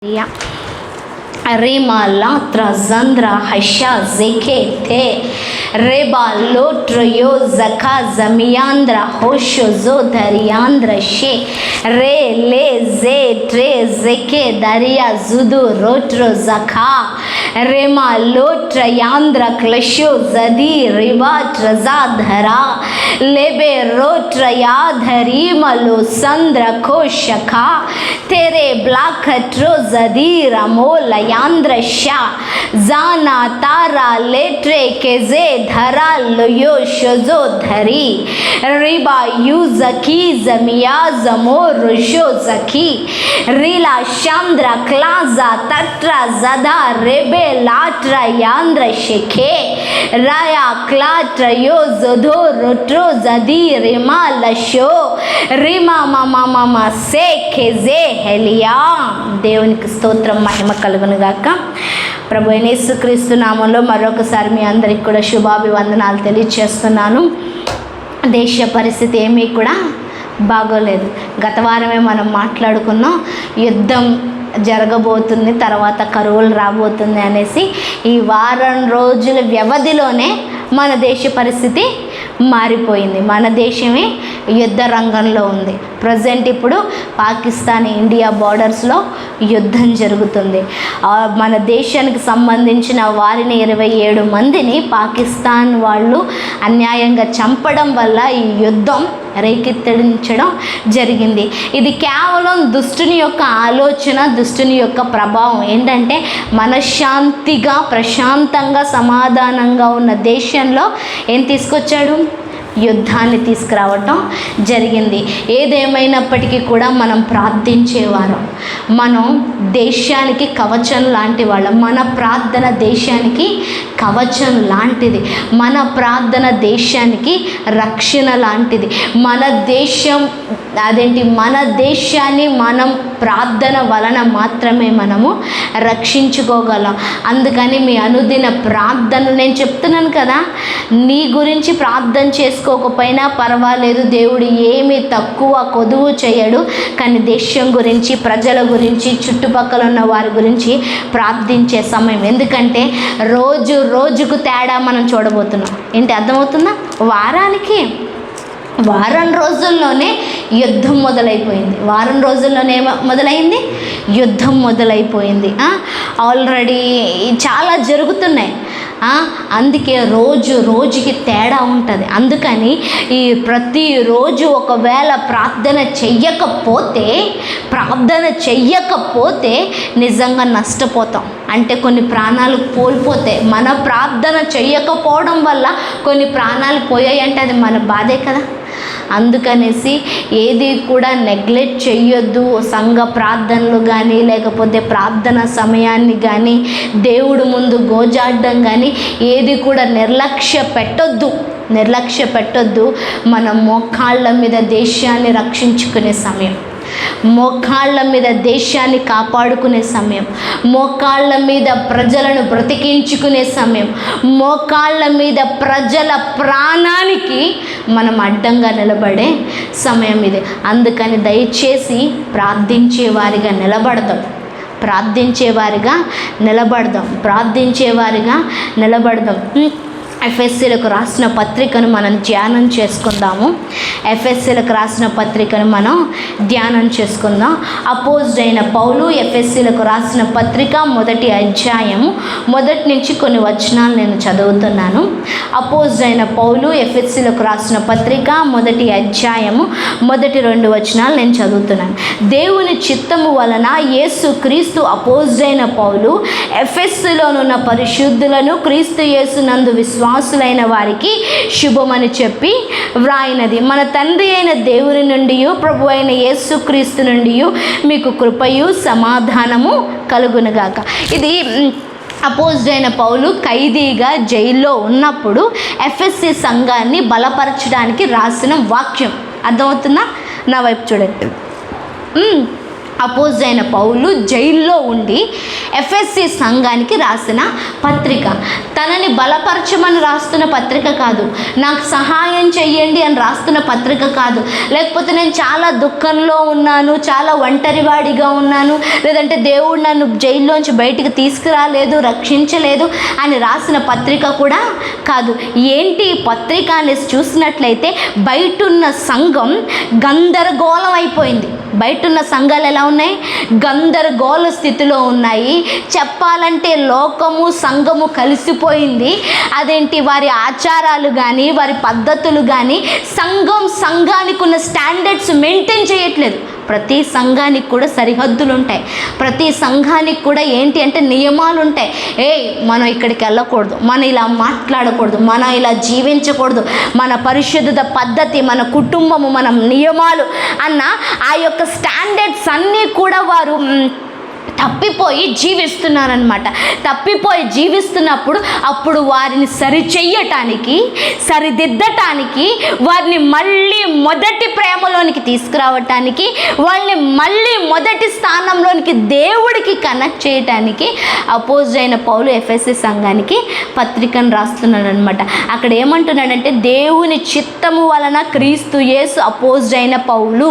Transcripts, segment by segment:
Ja. Rima latra zandra hasha zeke te reba lotro yo zaka zamiandra hosho zo dariandra she re le ze tre zeke daria zudu rotro zaka rema lotra yandra klasho zadi riba trazadhara lebe rotra yadhari malo sandra koshaka tere blakatro zadi ramola Andra Sha Zana Tara Letre Keze Dhara Loyo Shozo Dhari Riba Yuzaki Zamia Zamo Rusho Zaki Rila Chandra Klaza Tatra Zada Rebe Latra Yandra Sheke Raya Klatra Yo Zodo Rotro Zadi Rima Lasho Rima Mama Mama Se Keze Helia దేవునికి స్తోత్రం మహిమ కలుగును గాక. ప్రభు అయిన యేసుక్రీస్తు నామంలో మరొకసారి మీ అందరికి కూడా శుభాభివందనాలు తెలియజేస్తున్నాను. దేశ పరిస్థితి ఏమీ కూడా బాగోలేదు. గత వారమే మనం మాట్లాడుకున్నాం, యుద్ధం జరగబోతుంది, తర్వాత కరువులు రాబోతుంది అనేసి. ఈ వారం రోజుల వ్యవధిలోనే మన దేశ పరిస్థితి మారిపోయింది. మన దేశమే యుద్ధ రంగంలో ఉంది. ప్రజెంట్ ఇప్పుడు పాకిస్తాన్ ఇండియా బార్డర్స్లో యుద్ధం జరుగుతుంది. మన దేశానికి సంబంధించిన వారిని 27 మందిని పాకిస్తాన్ వాళ్ళు అన్యాయంగా చంపడం వల్ల ఈ యుద్ధం రేకెత్తించడం జరిగింది. ఇది కేవలం దుష్టుని యొక్క ఆలోచన, దుష్టుని యొక్క ప్రభావం. ఏంటంటే మనశ్శాంతిగా ప్రశాంతంగా సమాధానంగా ఉన్న దేశంలో ఏం తీసుకొచ్చాడు? యుద్ధాన్ని తీసుకురావటం జరిగింది. ఏదేమైనప్పటికీ కూడా మనం ప్రార్థించేవారం, మనం దేశానికి కవచం లాంటి వాళ్ళం. మన ప్రార్థన దేశానికి కవచం లాంటిది. మన ప్రార్థన దేశానికి రక్షణ లాంటిది. మన దేశం మన దేశాన్ని మనం ప్రార్థన వలన మాత్రమే మనము రక్షించుకోగలం. అందుకని మీ అనుదిన ప్రార్థనలు నేను చెప్తున్నాను కదా, నీ గురించి ప్రార్థన చేసుకోకపోయినా పర్వాలేదు, దేవుడు ఏమీ తక్కువ కొదువు చేయడు. కానీ దేశం గురించి, ప్రజల గురించి, చుట్టుపక్కల ఉన్న వారి గురించి ప్రార్థించే సమయం. ఎందుకంటే రోజుకు తేడా మనం చూడబోతున్నాం. ఏంటి అర్థమవుతుందా? వారం రోజుల్లోనే యుద్ధం మొదలైపోయింది. వారం రోజుల్లోనే మొదలైంది యుద్ధం మొదలైపోయింది. ఆల్రెడీ చాలా జరుగుతున్నాయి. అందుకే రోజుకి తేడా ఉంటుంది. అందుకని ఈ ప్రతిరోజు ఒకవేళ ప్రార్థన చెయ్యకపోతే నిజంగా నష్టపోతాం. అంటే కొన్ని ప్రాణాలు కోల్పోతాయి. మన ప్రార్థన చెయ్యకపోవడం వల్ల కొన్ని ప్రాణాలు పోయాయి అంటే అది మన బాధే కదా. అందుకనేసి ఏది కూడా నెగ్లెక్ట్ చెయ్యొద్దు. సంఘ ప్రార్థనలు కానీ, లేకపోతే ప్రార్థన సమయాన్ని కానీ, దేవుడు ముందు గోజాడడం కానీ ఏది కూడా నిర్లక్ష్య పెట్టొద్దు. మన మోకాళ్ళ మీద దేశాన్ని రక్షించుకునే సమయం, మోకాళ్ళ మీద దేశాన్ని కాపాడుకునే సమయం, మోకాళ్ళ మీద ప్రజలను బ్రతికించుకునే సమయం, మోకాళ్ళ మీద ప్రజల ప్రాణానికి మనం అడ్డంగా నిలబడే సమయం ఇది. అందుకని దయచేసి ప్రార్థించేవారిగా నిలబడదాం. ఎఫెస్సీలకు రాసిన పత్రికను మనం ధ్యానం చేసుకుందాం. అపోజిట్ అయిన పౌలు ఎఫెస్సీలకు రాసిన పత్రిక 1వ అధ్యాయము 1 నుంచి కొన్ని వచనాలు నేను చదువుతున్నాను. అపోజిట్ అయిన పౌలు ఎఫెస్సీలకు రాసిన పత్రిక 1వ అధ్యాయము 1-2 వచనాలు నేను చదువుతున్నాను. దేవుని చిత్తము వలన యేసు క్రీస్తు అపోజిట్ అయిన పౌలు ఎఫెస్సీలోనున్న పరిశుద్ధులను క్రీస్తు యేసునందు విశ్వాసులైన వారికి శుభమని చెప్పి వ్రాయినది. మన తండ్రి అయిన దేవుని నుండి, ప్రభు అయిన యేసుక్రీస్తు నుండి మీకు కృపయు సమాధానము కలుగునుగాక. ఇది అపోజిట్ అయిన పౌలు ఖైదీగా జైల్లో ఉన్నప్పుడు ఎఫెస్సీ సంఘాన్ని బలపరచడానికి రాసిన వాక్యం. అర్థమవుతుందా? నా వైపు చూడండి. అపోజిట్ అయిన పౌలు జైల్లో ఉండి ఎఫెసీ సంఘానికి రాసిన పత్రిక. తనని బలపరచమని రాస్తున్న పత్రిక కాదు, నాకు సహాయం చెయ్యండి అని రాస్తున్న పత్రిక కాదు, లేకపోతే నేను చాలా దుఃఖంలో ఉన్నాను, చాలా ఒంటరివాడిగా ఉన్నాను, లేదంటే దేవుడు నన్ను జైల్లోంచి బయటికి తీసుకురాలేదు, రక్షించలేదు అని రాసిన పత్రిక కూడా కాదు. ఏంటి పత్రిక అనేసి చూసినట్లయితే బయటున్న సంఘం గందరగోళం అయిపోయింది. బయటున్న సంఘాలు ఎలా ఉన్నాయి? గందరగోళ స్థితిలో ఉన్నాయి. చెప్పాలంటే లోకము సంఘము కలిసిపోయింది. అదేంటి, వారి ఆచారాలు కానీ వారి పద్ధతులు కానీ సంఘానికి ఉన్న స్టాండర్డ్స్ మెయింటైన్ చేయట్లేదు. ప్రతి సంఘానికి కూడా సరిహద్దులు ఉంటాయి. ప్రతి సంఘానికి కూడా ఏంటి అంటే నియమాలు ఉంటాయి. మనం ఇక్కడికి వెళ్ళకూడదు, మనం ఇలా మాట్లాడకూడదు, మనం ఇలా జీవించకూడదు, మన పరిశుద్ధత పద్ధతి, మన కుటుంబము, మన నియమాలు అన్న ఆ యొక్క స్టాండర్డ్స్ అన్నీ కూడా వారు తప్పిపోయి జీవిస్తున్నారనమాట. తప్పిపోయి జీవిస్తున్నప్పుడు అప్పుడు వారిని సరిచెయ్యటానికి, సరిదిద్దటానికి, వారిని మళ్ళీ మొదటి ప్రేమలోనికి తీసుకురావటానికి, వాళ్ళని మళ్ళీ మొదటి స్థానంలోనికి దేవుడికి కనెక్ట్ చేయటానికి అపోజిట్ అయిన పౌలు ఎఫెసీ సంఘానికి పత్రికను రాస్తున్నాడు అనమాట. అక్కడ ఏమంటున్నాడంటే, దేవుని చిత్తము వలన క్రీస్తు యేసు అపోజిట్ అయిన పౌలు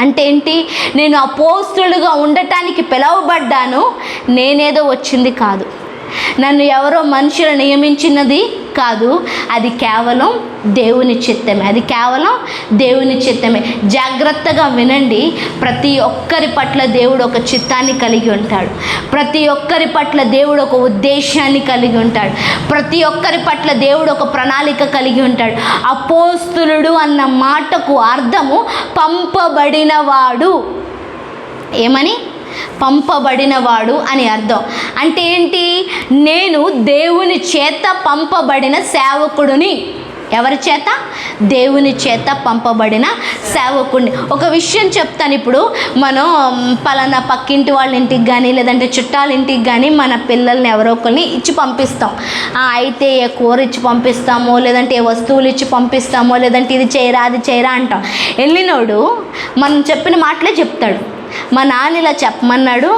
అంటే ఏంటి? నేను అపోస్తులుగా ఉండటానికి పిలువబడ్డాను, నేనేదో వచ్చింది కాదు, నన్ను ఎవరో మనుషులు నియమించినది కాదు, అది కేవలం దేవుని చిత్తమే. అది కేవలం దేవుని చిత్తమే. జాగ్రత్తగా వినండి. ప్రతి ఒక్కరి పట్ల దేవుడు ఒక చిత్తాన్ని కలిగి ఉంటాడు. ప్రతి ఒక్కరి పట్ల దేవుడు ఒక ఉద్దేశాన్ని కలిగి ఉంటాడు. ప్రతి ఒక్కరి పట్ల దేవుడు ఒక ప్రణాళిక కలిగి ఉంటాడు. అపోస్తులుడు అన్న మాటకు అర్థము పంపబడినవాడు. ఏమని? పంపబడినవాడు అని అర్థం. అంటే ఏంటి? నేను దేవుని చేత పంపబడిన సేవకుడిని. ఎవరి చేత? దేవుని చేత పంపబడిన సేవకుడిని. ఒక విషయం చెప్తాను. ఇప్పుడు మనం పలానా పక్కింటి వాళ్ళ ఇంటికి కానీ లేదంటే చుట్టాల ఇంటికి కానీ మన పిల్లల్ని ఎవరో ఒకరిని ఇచ్చి పంపిస్తాం. అయితే ఏ కూర ఇచ్చి పంపిస్తామో, లేదంటే ఏ వస్తువులు ఇచ్చి పంపిస్తామో, లేదంటే ఇది చేయరా అది చేయరా అంటాం. వెళ్ళినోడు మనం చెప్పిన మాటలే చెప్తాడు. మా నాన్న ఇలా చెప్పమన్నాడు,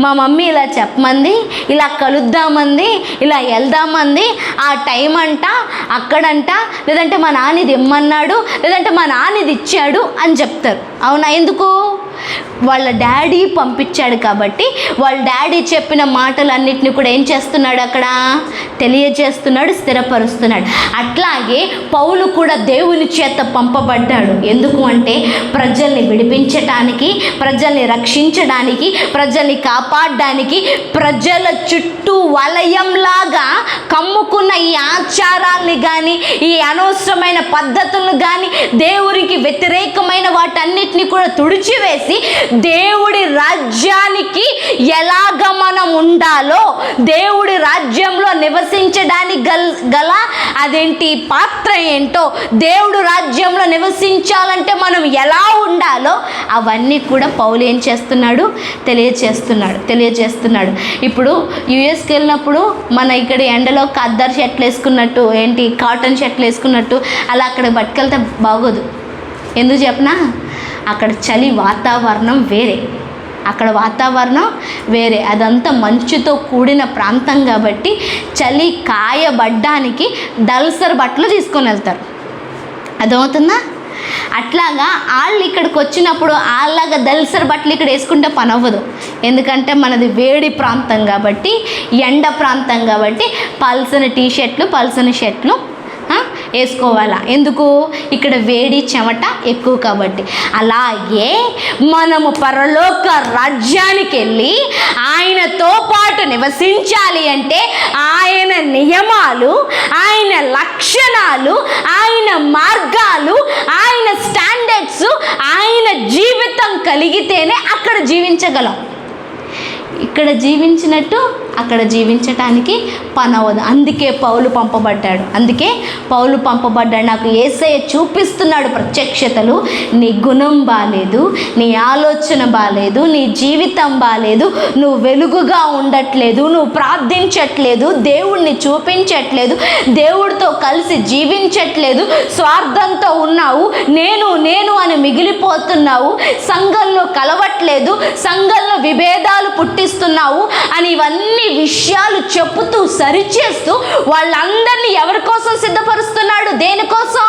మా మమ్మీ ఇలా చెప్పమంది, ఇలా కలుద్దామంది, ఇలా వెళ్దామంది, ఆ టైం అంట, అక్కడంట, లేదంటే మా నాన్న ఇది ఇమ్మన్నాడు, లేదంటే మా నాన్న ఇది ఇచ్చాడు అని చెప్తారు. అవునా? ఎందుకు? వాళ్ళ డాడీ పంపించాడు కాబట్టి వాళ్ళ డాడీ చెప్పిన మాటలన్నిటిని కూడా ఏం చేస్తున్నాడు? అక్కడ తెలియజేస్తున్నాడు, స్థిరపరుస్తున్నాడు. అట్లాగే పౌలు కూడా దేవుని చేత పంపబడ్డాడు. ఎందుకు అంటే ప్రజల్ని విడిపించటానికి, ప్రజల్ని రక్షించడానికి, ప్రజల్ని కాపాడడానికి, ప్రజల చుట్టూ వలయంలాగా కమ్ముకున్న ఈ ఆచారాల్ని కానీ, ఈ అనవసరమైన పద్ధతులను కానీ, దేవునికి వ్యతిరేకమైన వాటన్నిటిని కూడా తుడిచివేసి దేవుడి రాజ్యానికి ఎలాగ మనం ఉండాలో, దేవుడి రాజ్యంలో నివసించడానికి గల అదేంటి పాత్ర ఏంటో, దేవుడు రాజ్యంలో నివసించాలంటే మనం ఎలా ఉండాలో అవన్నీ కూడా పౌలు ఏం చేస్తున్నాడు? తెలియజేస్తున్నాడు. ఇప్పుడు యుఎస్కి వెళ్ళినప్పుడు మన ఇక్కడ ఎండలో ఖద్దర్ షర్ట్లు వేసుకున్నట్టు, ఏంటి కాటన్ షర్ట్లు వేసుకున్నట్టు అలా అక్కడ పట్టుకెళ్తే బాగోదు. ఎందుకు చెప్పనా? అక్కడ చలి వాతావరణం వేరే, అక్కడ వాతావరణం వేరే, అదంతా మంచుతో కూడిన ప్రాంతం కాబట్టి చలి కాయబడ్డానికి దల్సర్ బట్టలు తీసుకొని వెళ్తారు. అర్థమవుతుందా? అట్లాగా వాళ్ళు ఇక్కడికి వచ్చినప్పుడు వాళ్ళలాగా దల్సర్ బట్టలు ఇక్కడ వేసుకుంటే పని అవ్వదు. ఎందుకంటే మనది వేడి ప్రాంతం కాబట్టి, ఎండ ప్రాంతం కాబట్టి పల్సని టీషర్ట్లు, పల్సని షర్ట్లు వేసుకోవాలా. ఎందుకు? ఇక్కడ వేడి చెమట ఎక్కువ కాబట్టి. అలాగే మనము పరలోక రాజ్యానికి వెళ్ళి ఆయనతో పాటు నివసించాలి అంటే ఆయన నియమాలు, ఆయన లక్షణాలు, ఆయన మార్గాలు, ఆయన స్టాండర్డ్స్, ఆయన జీవితం కలిగితేనే అక్కడ జీవించగలం. ఇక్కడ జీవించినట్టు అక్కడ జీవించటానికి పని అవ్వదు. అందుకే పౌలు పంపబడ్డాడు. నాకు యేసయ్య చూపిస్తున్నాడు ప్రత్యక్షతలు. నీ గుణం బాలేదు, నీ ఆలోచన బాలేదు, నీ జీవితం బాలేదు, నువ్వు వెలుగుగా ఉండట్లేదు, నువ్వు ప్రార్థించట్లేదు, దేవుణ్ణి చూపించట్లేదు, దేవుడితో కలిసి జీవించట్లేదు, స్వార్థంతో ఉన్నావు, నేను అని మిగిలిపోతున్నావు, సంఘంలో కలవట్లేదు, సంఘంలో విభేదాలు పుట్టిస్తున్నావు అని ఇవన్నీ విషయాలు చెప్పుతూ సరిచేస్తూ వాళ్ళందరినీ ఎవరి కోసం సిద్ధపరుస్తున్నాడు? దేనికోసం?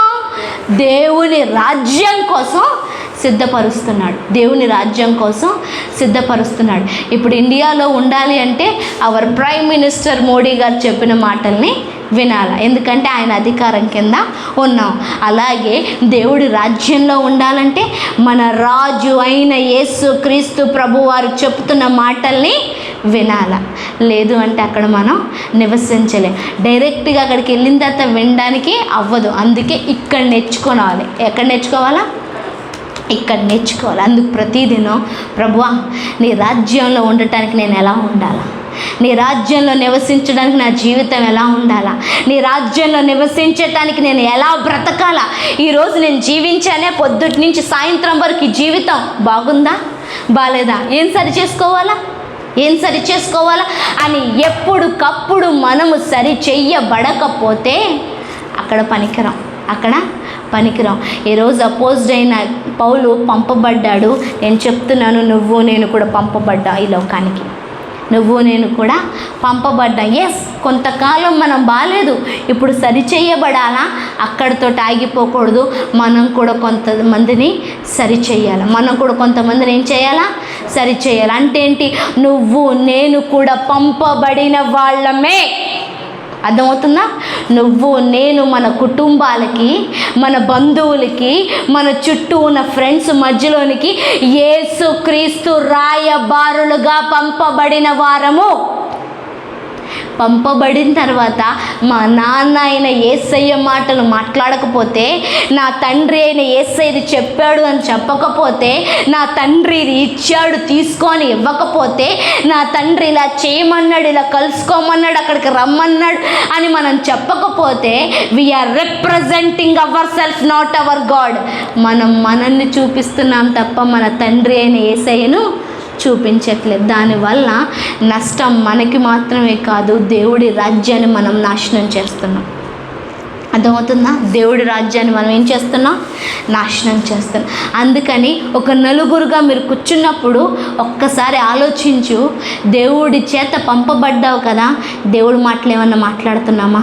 దేవుని రాజ్యం కోసం సిద్ధపరుస్తున్నాడు. ఇప్పుడు ఇండియాలో ఉండాలి అంటే అవర్ ప్రైమ్ మినిస్టర్ మోడీ గారు చెప్పిన మాటల్ని వినాలి, ఎందుకంటే ఆయన అధికారం కింద ఉన్నాం. అలాగే దేవుడి రాజ్యంలో ఉండాలంటే మన రాజు అయిన యేసు క్రీస్తు ప్రభువారు చెప్తున్న మాటల్ని వినాల. లేదు అంటే అక్కడ మనం నివసించలేం. డైరెక్ట్గా అక్కడికి వెళ్ళిన తర్వాత వినడానికి అవ్వదు. అందుకే ఇక్కడ నేర్చుకోవాలి. ఎక్కడ నేర్చుకోవాలా? ఇక్కడ నేర్చుకోవాలి. అందుకు ప్రతిదినం ప్రభువా నీ రాజ్యంలో ఉండటానికి నేను ఎలా ఉండాలా, నీ రాజ్యంలో నివసించడానికి నా జీవితం ఎలా ఉండాలా, నీ రాజ్యంలో నివసించటానికి నేను ఎలా బ్రతకాలా, ఈరోజు నేను జీవించానే పొద్దుటి నుంచి సాయంత్రం వరకు ఈ జీవితం బాగుందా బాలేదా, ఏం సరి చేసుకోవాలా అని ఎప్పుడుకప్పుడు మనము సరి చెయ్యబడకపోతే అక్కడ పనికిరాం. ఈరోజు అపోజ్డ్ అయిన పౌలు పంపబడ్డాడు. నేను చెప్తున్నాను, నువ్వు నేను కూడా పంపబడ్డా ఈ లోకానికి. ఎస్, కొంతకాలం మనం బాలేదు, ఇప్పుడు సరిచేయబడాలా, అక్కడితో ఆగిపోకూడదు. మనం కూడా కొంతమందిని సరిచేయాలి. ఏం చేయాలా? సరిచేయాలి. అంటే ఏంటి? నువ్వు నేను కూడా పంపబడిన వాళ్ళమే. అర్థమవుతుందా? నువ్వు నేను మన కుటుంబాలకి, మన బంధువులకి, మన చుట్టూ ఉన్న ఫ్రెండ్స్ మధ్యలోనికి యేసుక్రీస్తు రాయబారులుగా పంపబడిన వారము. పంపబడిన తర్వాత మా నాన్న అయిన యేసయ్య మాటలు మాట్లాడకపోతే, నా తండ్రి అయిన యేసయ్య ఇది చెప్పాడు అని చెప్పకపోతే, నా తండ్రి ఇది ఇచ్చాడు తీసుకొని ఇవ్వకపోతే, నా తండ్రి ఇలా చేయమన్నాడు, ఇలా కలుసుకోమన్నాడు, అక్కడికి రమ్మన్నాడు అని మనం చెప్పకపోతే, we're representing our self, not our God. మనల్ని చూపిస్తున్నాం తప్ప మన తండ్రి అయిన యేసయ్యను చూపించట్లేదు. దానివల్ల నష్టం మనకి మాత్రమే కాదు, దేవుడి రాజ్యాన్ని మనం నాశనం చేస్తున్నాం. అర్థమవుతుందా? దేవుడి రాజ్యాన్ని మనం ఏం చేస్తున్నాం? నాశనం చేస్తున్నాం. అందుకని ఒక నలుగురుగా మీరు కూర్చున్నప్పుడు ఒక్కసారి ఆలోచించు, దేవుడి చేత పంపబడ్డావు కదా, దేవుడి మాటలు ఏమన్నా మాట్లాడుతున్నామా?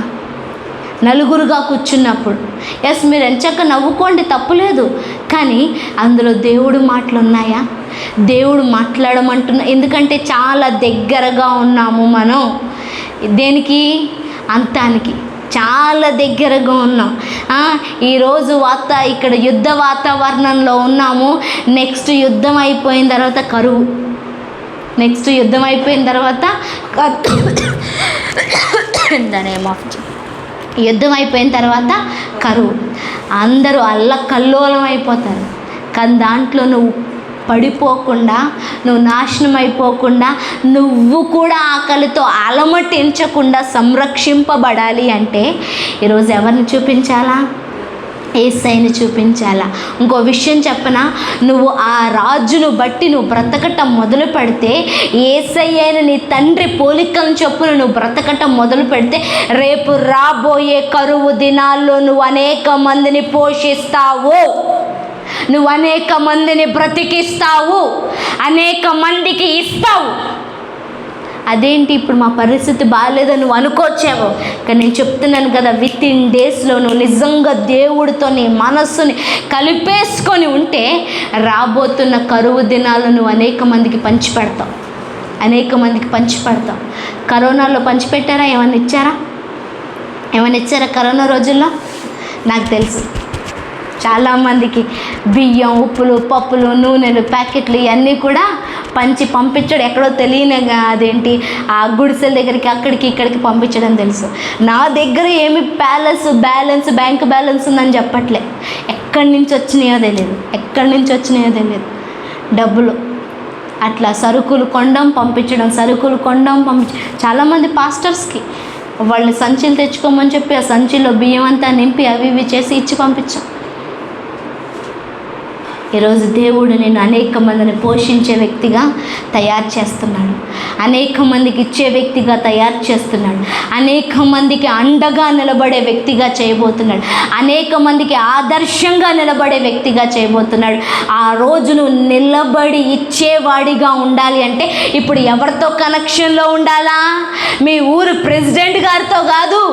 నలుగురుగా కూర్చున్నప్పుడు ఎస్, మీరు ఎంచక్క నవ్వుకోండి, తప్పులేదు, కానీ అందులో దేవుడి మాటలు ఉన్నాయా? దేవుడు మాట్లాడమంటున్నా. ఎందుకంటే చాలా దగ్గరగా ఉన్నాము మనం. దేనికి? అంతానికి చాలా దగ్గరగా ఉన్నాం. ఈరోజు ఇక్కడ యుద్ధ వాతావరణంలో ఉన్నాము. నెక్స్ట్ యుద్ధం అయిపోయిన తర్వాత కరువు, యుద్ధం అయిపోయిన తర్వాత కరువు. అందరూ అల్లకల్లోలం అయిపోతారు. కానీ దాంట్లో నువ్వు పడిపోకుండా, నువ్వు నాశనం అయిపోకుండా, నువ్వు కూడా ఆకలితో అలమటించకుండా సంరక్షింపబడాలి అంటే ఈరోజు ఎవరిని చూపించాలా? యేసయ్యని చూపించాలా. ఇంకో విషయం చెప్పనా, నువ్వు ఆ రాజును బట్టి నువ్వు బ్రతకటం మొదలు పెడితే, యేసయ్యని నీ తండ్రి పోలికలను చొప్పున నువ్వు బ్రతకటం మొదలు పెడితే, రేపు రాబోయే కరువు దినాల్లో నువ్వు అనేక మందిని పోషిస్తావు, నువ్వు అనేక మందిని బ్రతికిస్తావు, అనేక మందికి ఇస్తావు. అదేంటి ఇప్పుడు మా పరిస్థితి బాగాలేదని నువ్వు అనుకోవచ్చేమో, కానీ నేను చెప్తున్నాను కదా, విత్ ఇన్ డేస్లో నువ్వు నిజంగా దేవుడితో నీ మనస్సుని కలిపేసుకొని ఉంటే రాబోతున్న కరువు దినాలు నువ్వు అనేక మందికి పంచిపెడతావు. కరోనాలో పంచిపెట్టారా? ఏమన్నా ఇచ్చారా కరోనా రోజుల్లో? నాకు తెలుసు చాలామందికి బియ్యం, ఉప్పులు, పప్పులు, నూనెలు, ప్యాకెట్లు ఇవన్నీ కూడా పంపించడం ఎక్కడో తెలియనిగా, అదేంటి ఆ గుడిసెల దగ్గరికి అక్కడికి ఇక్కడికి పంపించడం తెలుసు. నా దగ్గర ఏమి బ్యాలెన్స్ బ్యాంక్ బ్యాలెన్స్ ఉందని చెప్పట్లే, ఎక్కడి నుంచి వచ్చినాయో తెలియదు డబ్బులు. అట్లా సరుకులు కొనడం పంపించడం, సరుకులు కొనడం చాలామంది పాస్టర్స్కి వాళ్ళని సంచులు తెచ్చుకోమని చెప్పి ఆ సంచిలో బియ్యం అంతా నింపి అవి ఇవి చేసి ఇచ్చి పంపించాం. ఈరోజు దేవుడు నేను అనేక మందిని పోషించే వ్యక్తిగా తయారు చేస్తున్నాడు, అనేక మందికి ఇచ్చే వ్యక్తిగా తయారు చేస్తున్నాడు, అనేక మందికి అండగా నిలబడే వ్యక్తిగా చేయబోతున్నాడు, అనేక మందికి ఆదర్శంగా నిలబడే వ్యక్తిగా చేయబోతున్నాడు. ఆ రోజు నువ్వు నిలబడి ఇచ్చేవాడిగా ఉండాలి అంటే ఇప్పుడు ఎవరితో కనెక్షన్లో ఉండాలా? మీ ఊరు ప్రెసిడెంట్ గారితో కాదు,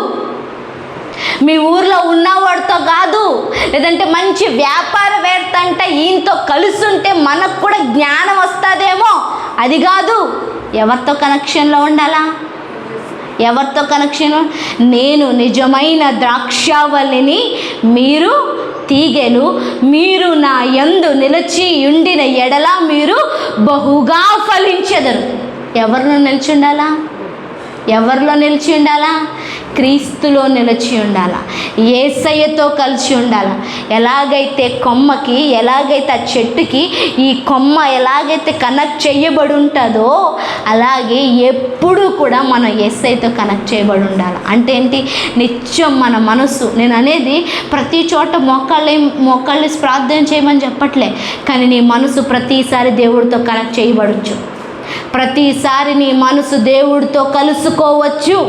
మీ ఊర్లో ఉన్నవాడితో కాదు, లేదంటే మంచి వ్యాపారవేత్త అంటే ఈయనతో కలుసుంటే మనకు కూడా జ్ఞానం వస్తుందేమో, అది కాదు. ఎవరితో కనెక్షన్లో ఉండాలా? ఎవరితో కనెక్షన్? నేను నిజమైన ద్రాక్షావల్లిని, మీరు తీగెలు, మీరు నా యందు నిలిచి ఉండిన ఎడల మీరు బహుగా ఫలించెదరు. ఎవరిలో నిలిచి ఉండాలా? ఎవరిలో నిలిచి ఉండాలా? క్రీస్తులో నిలిచి ఉండాలా, యేసయ్యతో కలిసి ఉండాలా. ఎలాగైతే కొమ్మకి, ఎలాగైతే ఆ చెట్టుకి ఈ కొమ్మ ఎలాగైతే కనెక్ట్ చేయబడి ఉంటుందో అలాగే ఎప్పుడు కూడా మనం యేసయ్యతో కనెక్ట్ చేయబడి ఉండాలి. అంటే ఏంటి? నిత్యం మన మనసు, నేను అనేది ప్రతి చోట మోకాళ్ళి ప్రార్థన చేయమని చెప్పట్లే, కానీ నీ మనసు ప్రతిసారి దేవుడితో కనెక్ట్ చేయబడచ్చు, ప్రతిసారి నీ మనసు దేవుడితో కలుసుకోవచ్చు.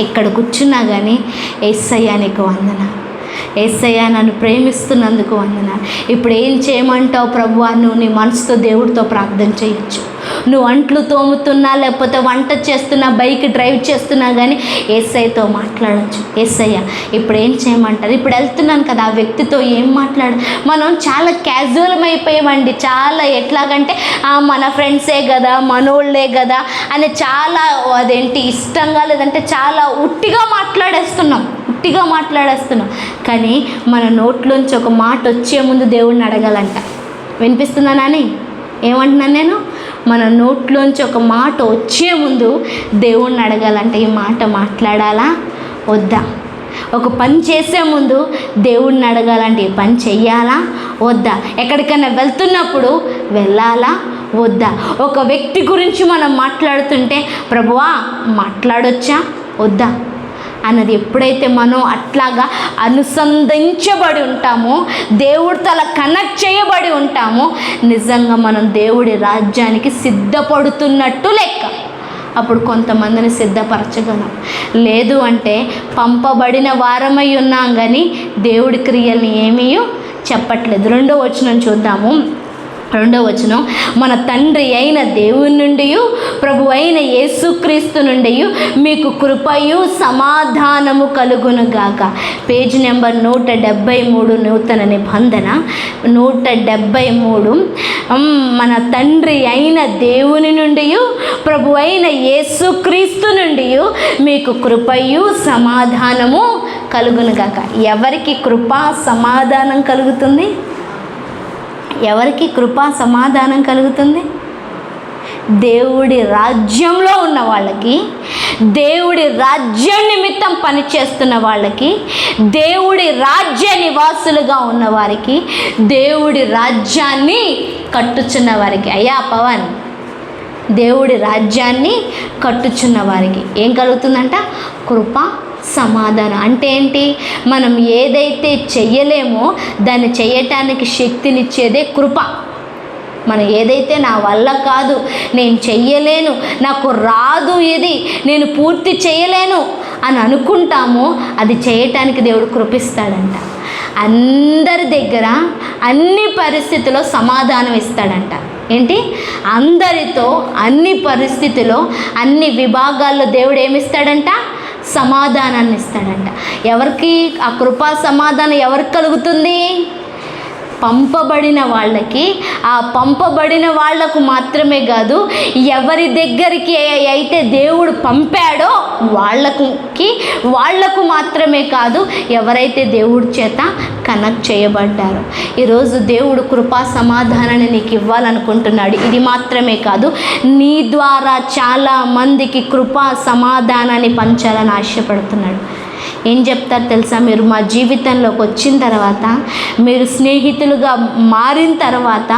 ఇక్కడ కూర్చున్నా కానీ యేసయ్యా నీకు వందనాలు, యేసయ్యా నన్ను ప్రేమిస్తున్నందుకు వందనాలు. ఇప్పుడు ఏం చేయమంటావు ప్రభువా? నువ్వు నీ మనసుతో దేవుడితో ప్రార్థన చేయొచ్చు. నువ్వు అంట్లు తోముతున్నా, లేకపోతే వంట చేస్తున్నా, బైక్ డ్రైవ్ చేస్తున్నా కానీ యేసయ్యతో మాట్లాడచ్చు. యేసయ్యా ఇప్పుడు ఏం చేయమంటారు? ఇప్పుడు వెళ్తున్నాను కదా, ఆ వ్యక్తితో ఏం మనం చాలా క్యాజువల్ అయిపోయామండి. చాలా ఎట్లాగంటే మన ఫ్రెండ్సే కదా, మనోళ్ళే కదా అని చాలా అదేంటి ఇష్టంగా, లేదంటే చాలా ఉట్టిగా మాట్లాడేస్తున్నాం. కానీ మన నోట్లోంచి ఒక మాట వచ్చే ముందు దేవుడిని అడగాలంట. వినిపిస్తున్నానని ఏమంటున్నాను నేను? మన నోట్లోంచి ఒక మాట వచ్చే ముందు దేవుణ్ణి అడగాలంటే ఈ మాట మాట్లాడాలా వద్దా? ఒక పని చేసే ముందు దేవుణ్ణి అడగాలంటే ఈ పని చెయ్యాలా వద్దా? ఎక్కడికైనా వెళ్తున్నప్పుడు వెళ్ళాలా వద్దా? ఒక వ్యక్తి గురించి మనం మాట్లాడుతుంటే ప్రభువా మాట్లాడొచ్చా వద్దా అన్నది ఎప్పుడైతే మనం అట్లాగా అనుసంధించబడి ఉంటామో, దేవుడితో అలా కనెక్ట్ చేయబడి ఉంటామో, నిజంగా మనం దేవుడి రాజ్యానికి సిద్ధపడుతున్నట్టు లెక్క. అప్పుడు కొంతమందిని సిద్ధపరచగలం. లేదు అంటే పంపబడిన వారమై ఉన్నాం కానీ దేవుడి క్రియల్ని ఏమీ చెప్పట్లేదు. 2వ వచనం చూద్దాము. 2వ వచనం, మన తండ్రి అయిన దేవుని నుండి, ప్రభు అయిన యేసుక్రీస్తు నుండి మీకు కృపయు సమాధానము కలుగునుగాక. పేజ్ నెంబర్ 173, నూతన నిబంధన 173. మన తండ్రి అయిన దేవుని నుండి, ప్రభు అయిన యేసుక్రీస్తు నుండి మీకు కృపయు సమాధానము కలుగునుగాక. ఎవరికి కృపా సమాధానం కలుగుతుంది? ఎవరికి కృపా సమాధానం కలుగుతుంది? దేవుడి రాజ్యంలో ఉన్న వాళ్ళకి, దేవుడి రాజ్యం నిమిత్తం పనిచేస్తున్న వాళ్ళకి, దేవుడి రాజ్య నివాసులుగా ఉన్నవారికి, దేవుడి రాజ్యాన్ని కట్టుచున్న వారికి. అయ్యా పవన్, దేవుడి రాజ్యాన్ని కట్టుచున్న వారికి ఏం కలుగుతుందంట? కృప సమాధానం. అంటే ఏంటి? మనం ఏదైతే చెయ్యలేమో దాన్ని చేయటానికి శక్తినిచ్చేదే కృప. మనం ఏదైతే నా వల్ల కాదు, నేను చెయ్యలేను, నాకు రాదు, ఇది నేను పూర్తి చేయలేను అని అనుకుంటామో అది చేయటానికి దేవుడు కృపిస్తాడంట. అందరి దగ్గర అన్ని పరిస్థితుల్లో సమాధానం ఇస్తాడంట. ఏంటి? అందరితో అన్ని పరిస్థితుల్లో అన్ని విభాగాల్లో దేవుడు ఏమిస్తాడంట? సమాధానాన్ని ఇస్తాడంట. ఎవరికి ఆ కృపా సమాధానం ఎవరికి కలుగుతుంది? పంపబడిన వాళ్ళకి. ఆ పంపబడిన వాళ్లకు మాత్రమే కాదు, ఎవరి దగ్గరికి అయితే దేవుడు పంపాడో వాళ్లకు మాత్రమే కాదు, ఎవరైతే దేవుడి చేత కనెక్ట్ చేయబడ్డారో. ఈరోజు దేవుడు కృపా సమాధానాన్ని నీకు ఇవ్వాలనుకుంటున్నాడు. ఇది మాత్రమే కాదు, నీ ద్వారా చాలా మందికి కృపా సమాధానాన్ని పంచాలని ఆశపడుతున్నాడు. ఏం చెప్తారు తెలుసా? మీరు మా జీవితంలోకి వచ్చిన తర్వాత, మీరు స్నేహితులుగా మారిన తర్వాత,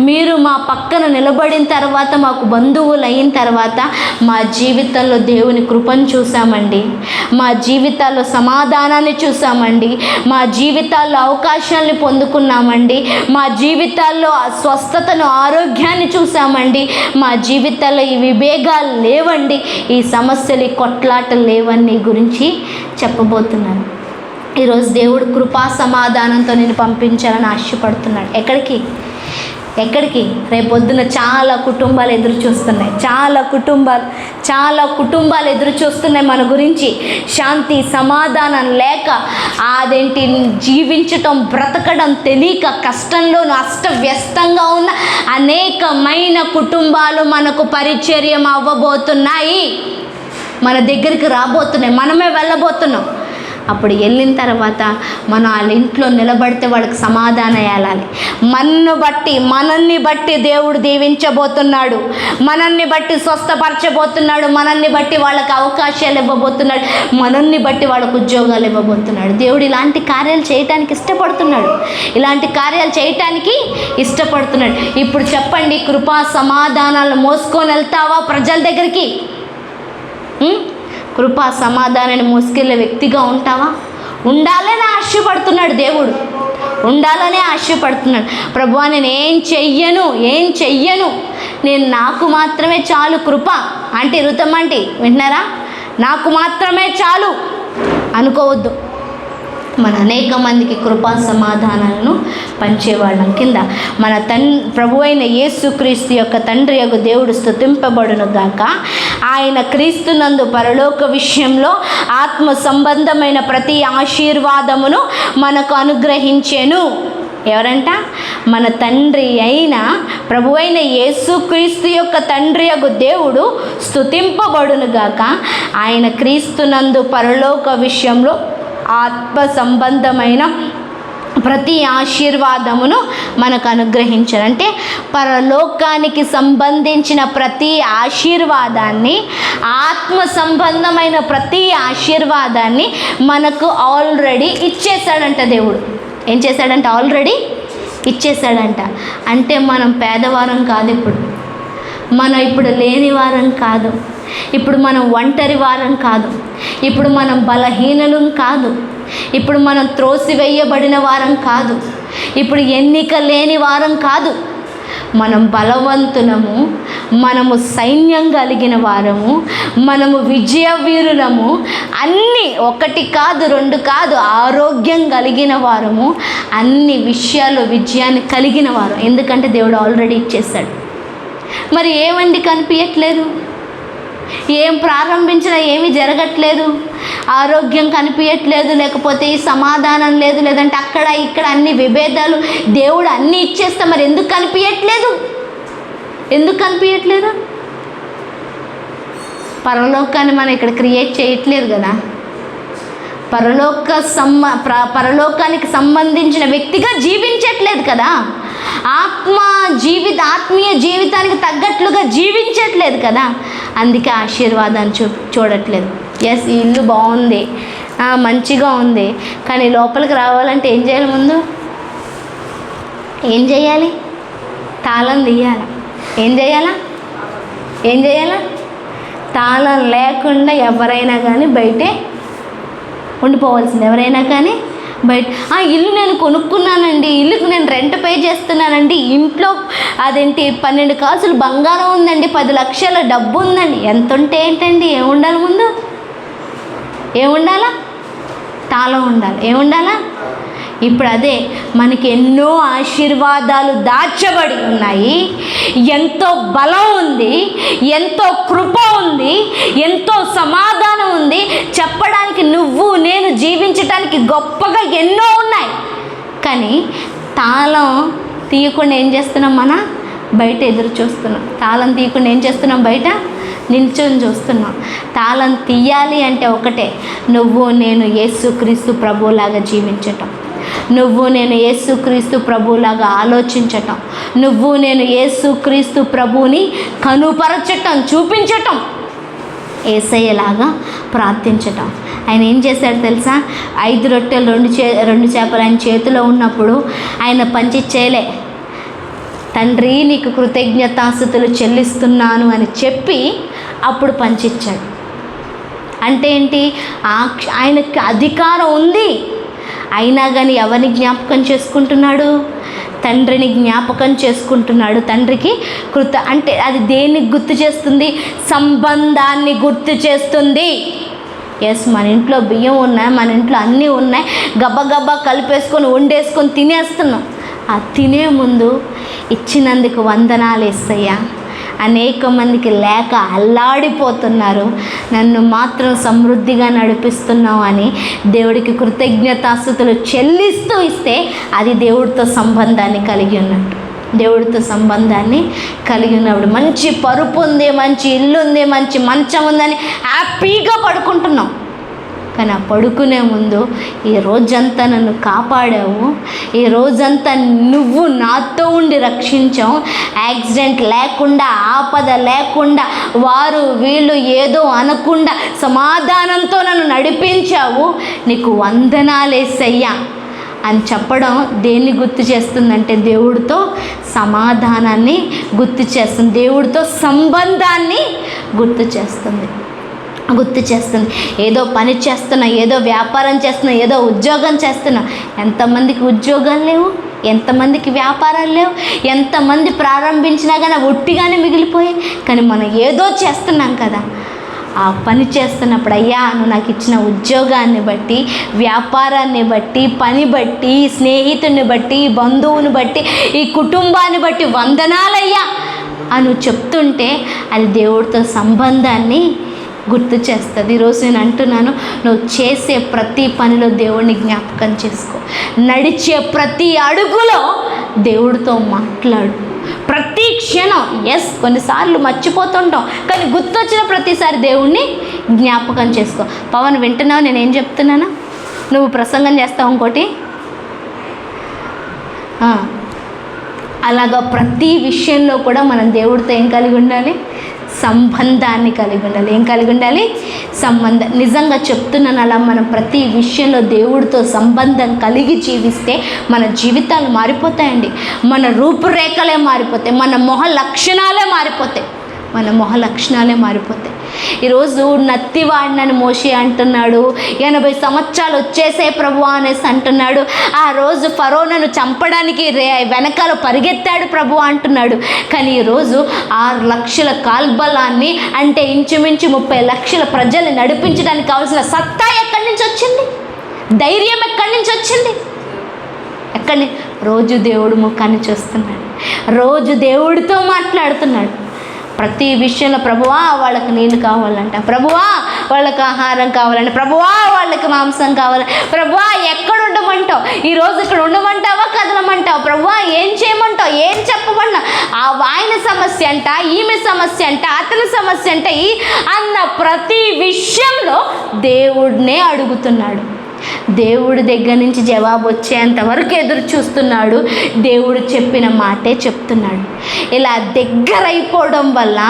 మీరు మా పక్కన నిలబడిన తర్వాత, మాకు బంధువులు అయిన తర్వాత మా జీవితంలో దేవుని కృపను చూసామండి, మా జీవితాల్లో సమాధానాన్ని చూసామండి, మా జీవితాల్లో అవకాశాలని పొందుకున్నామండి, మా జీవితాల్లో స్వస్థతను, ఆరోగ్యాన్ని చూసామండి, మా జీవితాల్లో ఈ విభేదాలు లేవండి, ఈ సమస్యలు, ఈ కొట్లాటలు లేవని గురించి చెప్పబోతున్నాను. ఈరోజు దేవుడు కృపా సమాధానంతో నేను పంపించాలని ఆశపడుతున్నాడు. ఎక్కడికి? రేపొద్దున చాలా కుటుంబాలు ఎదురు చూస్తున్నాయి, చాలా కుటుంబాలు ఎదురు చూస్తున్నాయి మన గురించి. శాంతి సమాధానం లేక, జీవించటం, బ్రతకడం తెలియక, కష్టంలోనూ అస్తవ్యస్తంగా ఉన్న అనేకమైన కుటుంబాలు మనకు పరిచర్యం అవ్వబోతున్నాయి, మన దగ్గరికి రాబోతున్నాయి, మనమే వెళ్ళబోతున్నాం. అప్పుడు వెళ్ళిన తర్వాత మనం వాళ్ళ ఇంట్లో నిలబడితే వాళ్ళకి సమాధానం వెళ్ళాలి. మనల్ని బట్టి దేవుడు దీవించబోతున్నాడు, మనల్ని బట్టి స్వస్థపరచబోతున్నాడు, మనల్ని బట్టి వాళ్ళకి అవకాశాలు ఇవ్వబోతున్నాడు, మనల్ని బట్టి వాళ్ళకు ఉద్యోగాలు ఇవ్వబోతున్నాడు. దేవుడు ఇలాంటి కార్యాలు చేయటానికి ఇష్టపడుతున్నాడు. ఇప్పుడు చెప్పండి, కృపా సమాధానాలు మోసుకొని వెళ్తావా ప్రజల దగ్గరికి? కృపా సమాధానాన్ని మోసుకెళ్ళే వ్యక్తిగా ఉంటావా? ఉండాలనే ఆశపడుతున్నాడు దేవుడు, ప్రభువా నేను ఏం చెయ్యను, నాకు మాత్రమే చాలు కృప అంటే రుతమంటి వింటున్నారా? నాకు మాత్రమే చాలు అనుకోవద్దు. మన అనేక మందికి కృపా సమాధానాలను పంచేవాళ్ళం. కింద మన ప్రభు అయిన యేసుక్రీస్తు యొక్క తండ్రి యొక్క దేవుడు స్తుతింపబడును గాక. ఆయన క్రీస్తునందు పరలోక విషయంలో ఆత్మ సంబంధమైన ప్రతి ఆశీర్వాదమును మనకు అనుగ్రహించెను. ఎవరంట? మన తండ్రి అయిన ప్రభు అయిన యేసుక్రీస్తు యొక్క తండ్రి యొక్క దేవుడు స్తుతింపబడును గాక. ఆయన క్రీస్తునందు పరలోక విషయంలో ఆత్మ సంబంధమైన ప్రతి ఆశీర్వాదమును మనకు అనుగ్రహించారు. అంటే పరలోకానికి సంబంధించిన ప్రతి ఆశీర్వాదాన్ని, ఆత్మ సంబంధమైన ప్రతి ఆశీర్వాదాన్ని మనకు ఆల్రెడీ ఇచ్చేసాడంట దేవుడు. ఏం చేశాడంట? ఆల్రెడీ ఇచ్చేసాడంట. అంటే మనం పేదవారం కాదు, మనం ఇప్పుడు లేని వారం కాదు, ఇప్పుడు మనం ఒంటరి వారం కాదు, ఇప్పుడు మనం బలహీనులం కాదు, ఇప్పుడు మనం త్రోసివేయబడిన వారం కాదు, ఇప్పుడు ఎన్నిక లేని వారం కాదు, మనం బలవంతులము, మనము సైన్యం కలిగిన వారము, మనము విజయ వీరులము, అన్నీ ఒకటి కాదు రెండు కాదు, ఆరోగ్యం కలిగిన వారము, అన్ని విషయాల్లో విజయాన్ని కలిగిన వారు. ఎందుకంటే దేవుడు ఆల్రెడీ ఇచ్చేసాడు. మరి ఏమండి కనిపించట్లేదు? ఏం ప్రారంభించినా ఏమీ జరగట్లేదు, ఆరోగ్యం కనిపించట్లేదు, లేకపోతే ఈ సమాధానం లేదు, లేదంటే అక్కడ ఇక్కడ అన్ని విభేదాలు, దేవుడు అన్నీ ఇచ్చేస్తా మరి ఎందుకు కనిపించట్లేదు? పరలోకాన్ని మనం ఇక్కడ క్రియేట్ చేయట్లేదు కదా, పరలోకానికి సంబంధించిన వ్యక్తిగా జీవించట్లేదు కదా, ఆత్మీయ జీవితానికి తగ్గట్లుగా జీవించట్లేదు కదా, అందుకే ఆశీర్వాదాన్ని చూడట్లేదు. ఎస్, ఈ ఇల్లు బాగుంది, మంచిగా ఉంది, కానీ లోపలికి రావాలంటే ఏం చేయాలి? ముందు ఏం చేయాలి? తాళం తీయాలి. ఏం చేయాలా? తాళం లేకుండా ఎవరైనా కానీ బయటే ఉండిపోవాల్సింది. ఎవరైనా కానీ బయట ఇల్లు నేను కొనుక్కున్నానండి, ఇల్లుకు నేను రెంట్ పే చేస్తున్నానండి, ఇంట్లో 12 కాసులు బంగారం ఉందండి, 10 లక్షల డబ్బు ఉందండి. ఎంత ఉంటే ఏంటండి? ఏముండాలి? ముందు ఏముండాలా? తాళం ఉండాలి. ఏముండాలా? ఇప్పుడు అదే మనకి ఎన్నో ఆశీర్వాదాలు దాచబడి ఉన్నాయి, ఎంతో బలం ఉంది, ఎంతో కృప ఉంది, ఎంతో సమాధానం ఉంది, చెప్పడానికి నువ్వు నేను జీవించడానికి గొప్పగా ఎన్నో ఉన్నాయి. కానీ తాళం తీయకుండా ఏం చేస్తున్నాం? బయట ఎదురు చూస్తున్నాం. తాళం తీయకుండా ఏం చేస్తున్నాం? బయట నిల్చొని చూస్తున్నాం. తాళం తీయాలి అంటే ఒకటే, నువ్వు నేను యేసుక్రీస్తు ప్రభువులాగా జీవించటం, నువ్వు నేను యేసుక్రీస్తు ప్రభువులాగా ఆలోచించటం, నువ్వు నేను యేసుక్రీస్తు ప్రభువుని కనుపరచటం, చూపించటం, యేసయ్యలాగా ప్రార్థించటం. ఆయన ఏం చేశాడు తెలుసా? 5 రొట్టెలు 2 చేపలు ఆయన చేతిలో ఉన్నప్పుడు ఆయన పంచిచ్చేయలే. తండ్రి నీకు కృతజ్ఞతాస్తుతులు చెల్లిస్తున్నాను అని చెప్పి అప్పుడు పంచిచ్చాడు. అంటే ఏంటి? ఆయనకి అధికారం ఉంది, అయినా కానీ ఎవరిని జ్ఞాపకం చేసుకుంటున్నాడు? తండ్రిని జ్ఞాపకం చేసుకుంటున్నాడు. తండ్రికి అంటే అది దేనికి గుర్తు చేస్తుంది? సంబంధాన్ని గుర్తు చేస్తుంది. ఎస్, మన ఇంట్లో బియ్యం ఉన్నాయి, మన ఇంట్లో అన్నీ ఉన్నాయి, గబగబా కలిపేసుకొని వండేసుకొని తినేస్తున్నాం. ఆ తినే ముందు ఇచ్చినందుకు వందనాలు యేసయ్యా, అనేక మందికి లేక అల్లాడిపోతున్నారు, నన్ను మాత్రం సమృద్ధిగా నడిపిస్తున్నావు అని దేవుడికి కృతజ్ఞతాస్తుతులు చెల్లిస్తూ ఇస్తే అది దేవుడితో సంబంధాన్ని కలిగి ఉన్నట్టు. దేవుడితో సంబంధాన్ని కలిగి ఉన్నప్పుడు మంచి పరుపు ఉంది, మంచి ఇల్లు ఉంది, మంచి మంచం ఉందని హ్యాపీగా పడుకుంటున్నాం. కానీ ఆ పడుకునే ముందు ఈ రోజంతా నన్ను కాపాడావు, ఈ రోజంతా నువ్వు నాతో ఉండి రక్షించావు, యాక్సిడెంట్ లేకుండా, ఆపద లేకుండా, వారు వీళ్ళు ఏదో అనకుండా సమాధానంతో నన్ను నడిపించావు, నీకు వందనాలేసయ్యా అని చెప్పడం దేన్ని గుర్తు చేస్తుందంటే దేవుడితో సమాధానాన్ని గుర్తు చేస్తుంది, దేవుడితో సంబంధాన్ని గుర్తు చేస్తుంది. ఏదో పని చేస్తున్నా, ఏదో వ్యాపారం చేస్తున్నా, ఏదో ఉద్యోగం చేస్తున్నా. ఎంతమందికి ఉద్యోగాలు లేవు, ఎంతమందికి వ్యాపారాలు లేవు, ఎంతమంది ప్రారంభించినా కానీ ఒట్టిగానే మిగిలిపోయాయి. కానీ మనం ఏదో చేస్తున్నాం కదా. ఆ పని చేస్తున్నప్పుడు అయ్యా నువ్వు నాకు ఇచ్చిన ఉద్యోగాన్ని బట్టి, వ్యాపారాన్ని బట్టి, పని బట్టి, స్నేహితుని బట్టి, బంధువుని బట్టి, ఈ కుటుంబాన్ని బట్టి వందనాలయ్యా అని నువ్వు చెప్తుంటే అది దేవుడితో సంబంధాన్ని గుర్తు చేస్తుంది. ఈరోజు నేను అంటున్నాను, నువ్వు చేసే ప్రతి పనిలో దేవుడిని జ్ఞాపకం చేసుకో. నడిచే ప్రతి అడుగులో దేవుడితో మాట్లాడు. ప్రతి క్షణం, ఎస్ కొన్నిసార్లు మర్చిపోతుంటాం, కానీ గుర్తొచ్చిన ప్రతిసారి దేవుణ్ణి జ్ఞాపకం చేసుకో. పవన్ వింటున్నావు నేనేం చెప్తున్నాను? నువ్వు ప్రసంగం చేస్తావు ఇంకోటి. అలాగా ప్రతి విషయంలో కూడా మనం దేవుడితో ఏం కలిగి ఉండాలి? సంబంధాన్ని కలిగి ఉండాలి. ఏం కలిగి ఉండాలి? సంబంధం. నిజంగా చెప్తున్నాను, అలా మనం ప్రతి విషయంలో దేవుడితో సంబంధం కలిగి జీవిస్తే మన జీవితాలు మారిపోతాయండి. మన రూపురేఖలే మారిపోతాయి, మన మొహ లక్షణాలే మారిపోతాయి. ఈరోజు నత్తివాడినని మోషే అంటున్నాడు, 80 సంవత్సరాలు వచ్చేసే ప్రభు అనేసి అంటున్నాడు. ఆ రోజు ఫరోను చంపడానికి వెనకాల పరిగెత్తాడు ప్రభు అంటున్నాడు. కానీ ఈరోజు 6 లక్షల కాల్బలాన్ని, అంటే ఇంచుమించు 30 లక్షల ప్రజల్ని నడిపించడానికి కావాల్సిన సత్తా ఎక్కడి నుంచి వచ్చింది? ధైర్యం ఎక్కడి నుంచి వచ్చింది? రోజు దేవుడు ముఖాన్ని చూస్తున్నాడు, రోజు దేవుడితో మాట్లాడుతున్నాడు. ప్రతి విషయంలో ప్రభువా వాళ్ళకి నీళ్ళు కావాలంట, ప్రభువా వాళ్ళకి ఆహారం కావాలంట, ప్రభువా వాళ్ళకి మాంసం కావాలంట, ప్రభువా ఎక్కడ ఉండమంటావు? ఈరోజు ఇక్కడ ఉండమంటావా కదలమంటావు? ప్రభువా ఏం చేయమంటావు? ఏం చెప్పమన్నా? ఆయన సమస్య అంట, ఈమె సమస్య అంట, అతని సమస్య అంట, అన్న ప్రతి విషయంలో దేవుడినే అడుగుతున్నాడు. దేవుడి దగ్గర నుంచి జవాబు వచ్చేంత వరకు ఎదురు చూస్తున్నాడు. దేవుడు చెప్పిన మాటే చెప్తున్నాడు. ఇలా దగ్గరైపోవడం వల్ల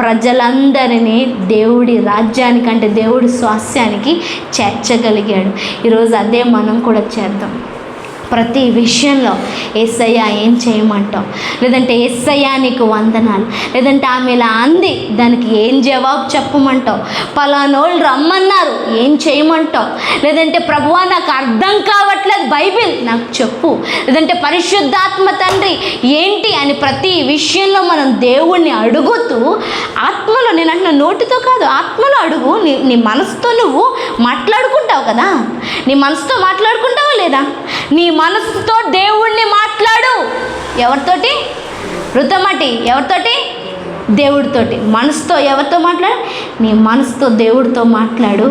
ప్రజలందరినీ దేవుడి రాజ్యానికి, అంటే దేవుడి స్వాస్యానికి చేర్చగలిగాడు. ఈరోజు అదే మనం కూడా చేద్దాం. ప్రతి విషయంలో యేసయ్య ఏం చేయమంటావు, లేదంటే యేసయ్య నీకు వందనాలు, లేదంటే ఆమె ఇలా అంది దానికి ఏం జవాబు చెప్పమంటావు, పలానోళ్ళు రమ్మన్నారు ఏం చేయమంటావు, లేదంటే ప్రభువా నాకు అర్థం కావట్లేదు బైబిల్ నాకు చెప్పు, లేదంటే పరిశుద్ధాత్మ తండ్రి ఏంటి అని ప్రతి విషయంలో మనం దేవుణ్ణి అడుగుతూ ఆత్మలో, నేను అంటున్న నోటితో కాదు, ఆత్మలో అడుగు. నీ మనసుతో నువ్వు మాట్లాడుకుంటావు కదా, నీ మనసుతో మాట్లాడుకుంటావా లేదా? నీ మనసుతో దేవుణ్ణి మాట్లాడు. ఎవరితోటి? రుతమటి. ఎవరితోటి? దేవుడితోటి. మనసుతో ఎవరితో మాట్లాడు? నీ మనసుతో దేవుడితో మాట్లాడు.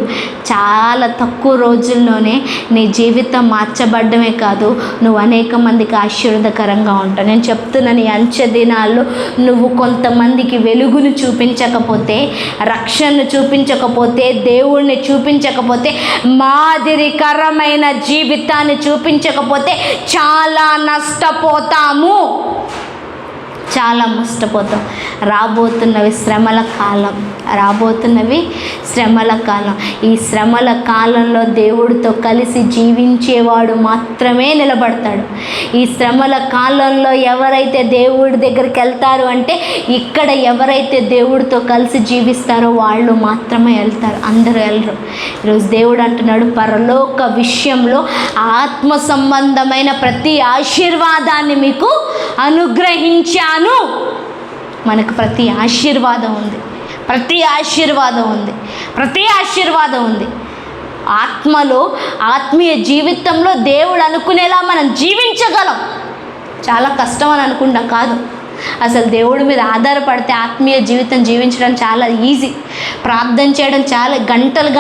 చాలా తక్కువ రోజుల్లోనే నీ జీవితం మార్చబడ్డమే కాదు, నువ్వు అనేక మందికి ఆశీర్వాదకరంగా ఉంటావు. నేను చెప్తున్నా, నీ అంచె దినాల్లో నువ్వు కొంతమందికి వెలుగును చూపించకపోతే, రక్షణను చూపించకపోతే, దేవుణ్ణి చూపించకపోతే, మాదిరికరమైన జీవితాన్ని చూపించకపోతే చాలా నష్టపోతాము. చాలా నష్టపోతాం. రాబోతున్నవి శ్రమల కాలం. ఈ శ్రమల కాలంలో దేవుడితో కలిసి జీవించేవాడు మాత్రమే నిలబడతాడు. ఈ శ్రమల కాలంలో ఎవరైతే దేవుడి దగ్గరికి వెళ్తారు అంటే, ఇక్కడ ఎవరైతే దేవుడితో కలిసి జీవిస్తారో వాళ్ళు మాత్రమే వెళ్తారు, అందరూ వెళ్ళరు. ఈరోజు దేవుడు అంటున్నాడు, పరలోక విషయంలో ఆత్మ సంబంధమైన ప్రతి ఆశీర్వాదాన్ని మీకు అనుగ్రహించాను. మనకు ప్రతి ఆశీర్వాదం ఉంది. ఆత్మలో, ఆత్మీయ జీవితంలో దేవుడు అనుకునేలా మనం జీవించగలం. చాలా కష్టం అని అనుకుంటాం, కాదు. అసలు దేవుడి మీద ఆధారపడితే ఆత్మీయ జీవితం జీవించడం చాలా ఈజీ. ప్రార్థన చేయడం చాలా గంటలు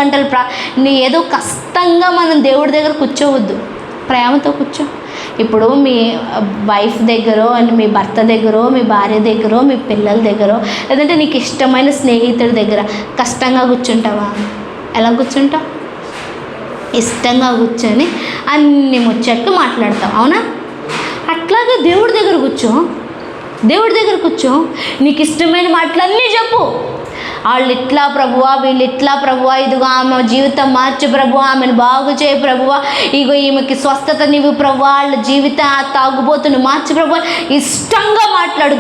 ఏదో కష్టంగా మనం దేవుడి దగ్గర కూర్చోవద్దు, ప్రేమతో కూర్చో. ఇప్పుడు మీ వైఫ్ దగ్గరో, మీ భర్త దగ్గరో, మీ భార్య దగ్గరో, మీ పిల్లల దగ్గరో, లేదంటే నీకు ఇష్టమైన స్నేహితుడి దగ్గర కష్టంగా కూర్చుంటావా? ఎలా కూర్చుంటావు? ఇష్టంగా కూర్చొని అన్ని ముచ్చట్లు మాట్లాడతావు, అవునా? అట్లాగే దేవుడి దగ్గర కూర్చో. నీకు ఇష్టమైన మాటలన్నీ చెప్పు. వాళ్ళు ఇట్లా ప్రభువా, వీళ్ళు ఇట్లా ప్రభువా, ఇదిగో ఆమె జీవితం మార్చు ప్రభువా, ఆమెను బాగు చేయి ప్రభువా, ఇగో ఈమెకి స్వస్థత నీవు ప్రభువా, వాళ్ళ జీవితం ఆ తాగుబోతును మార్చు ప్రభువా. ఇష్టంగా మాట్లాడు.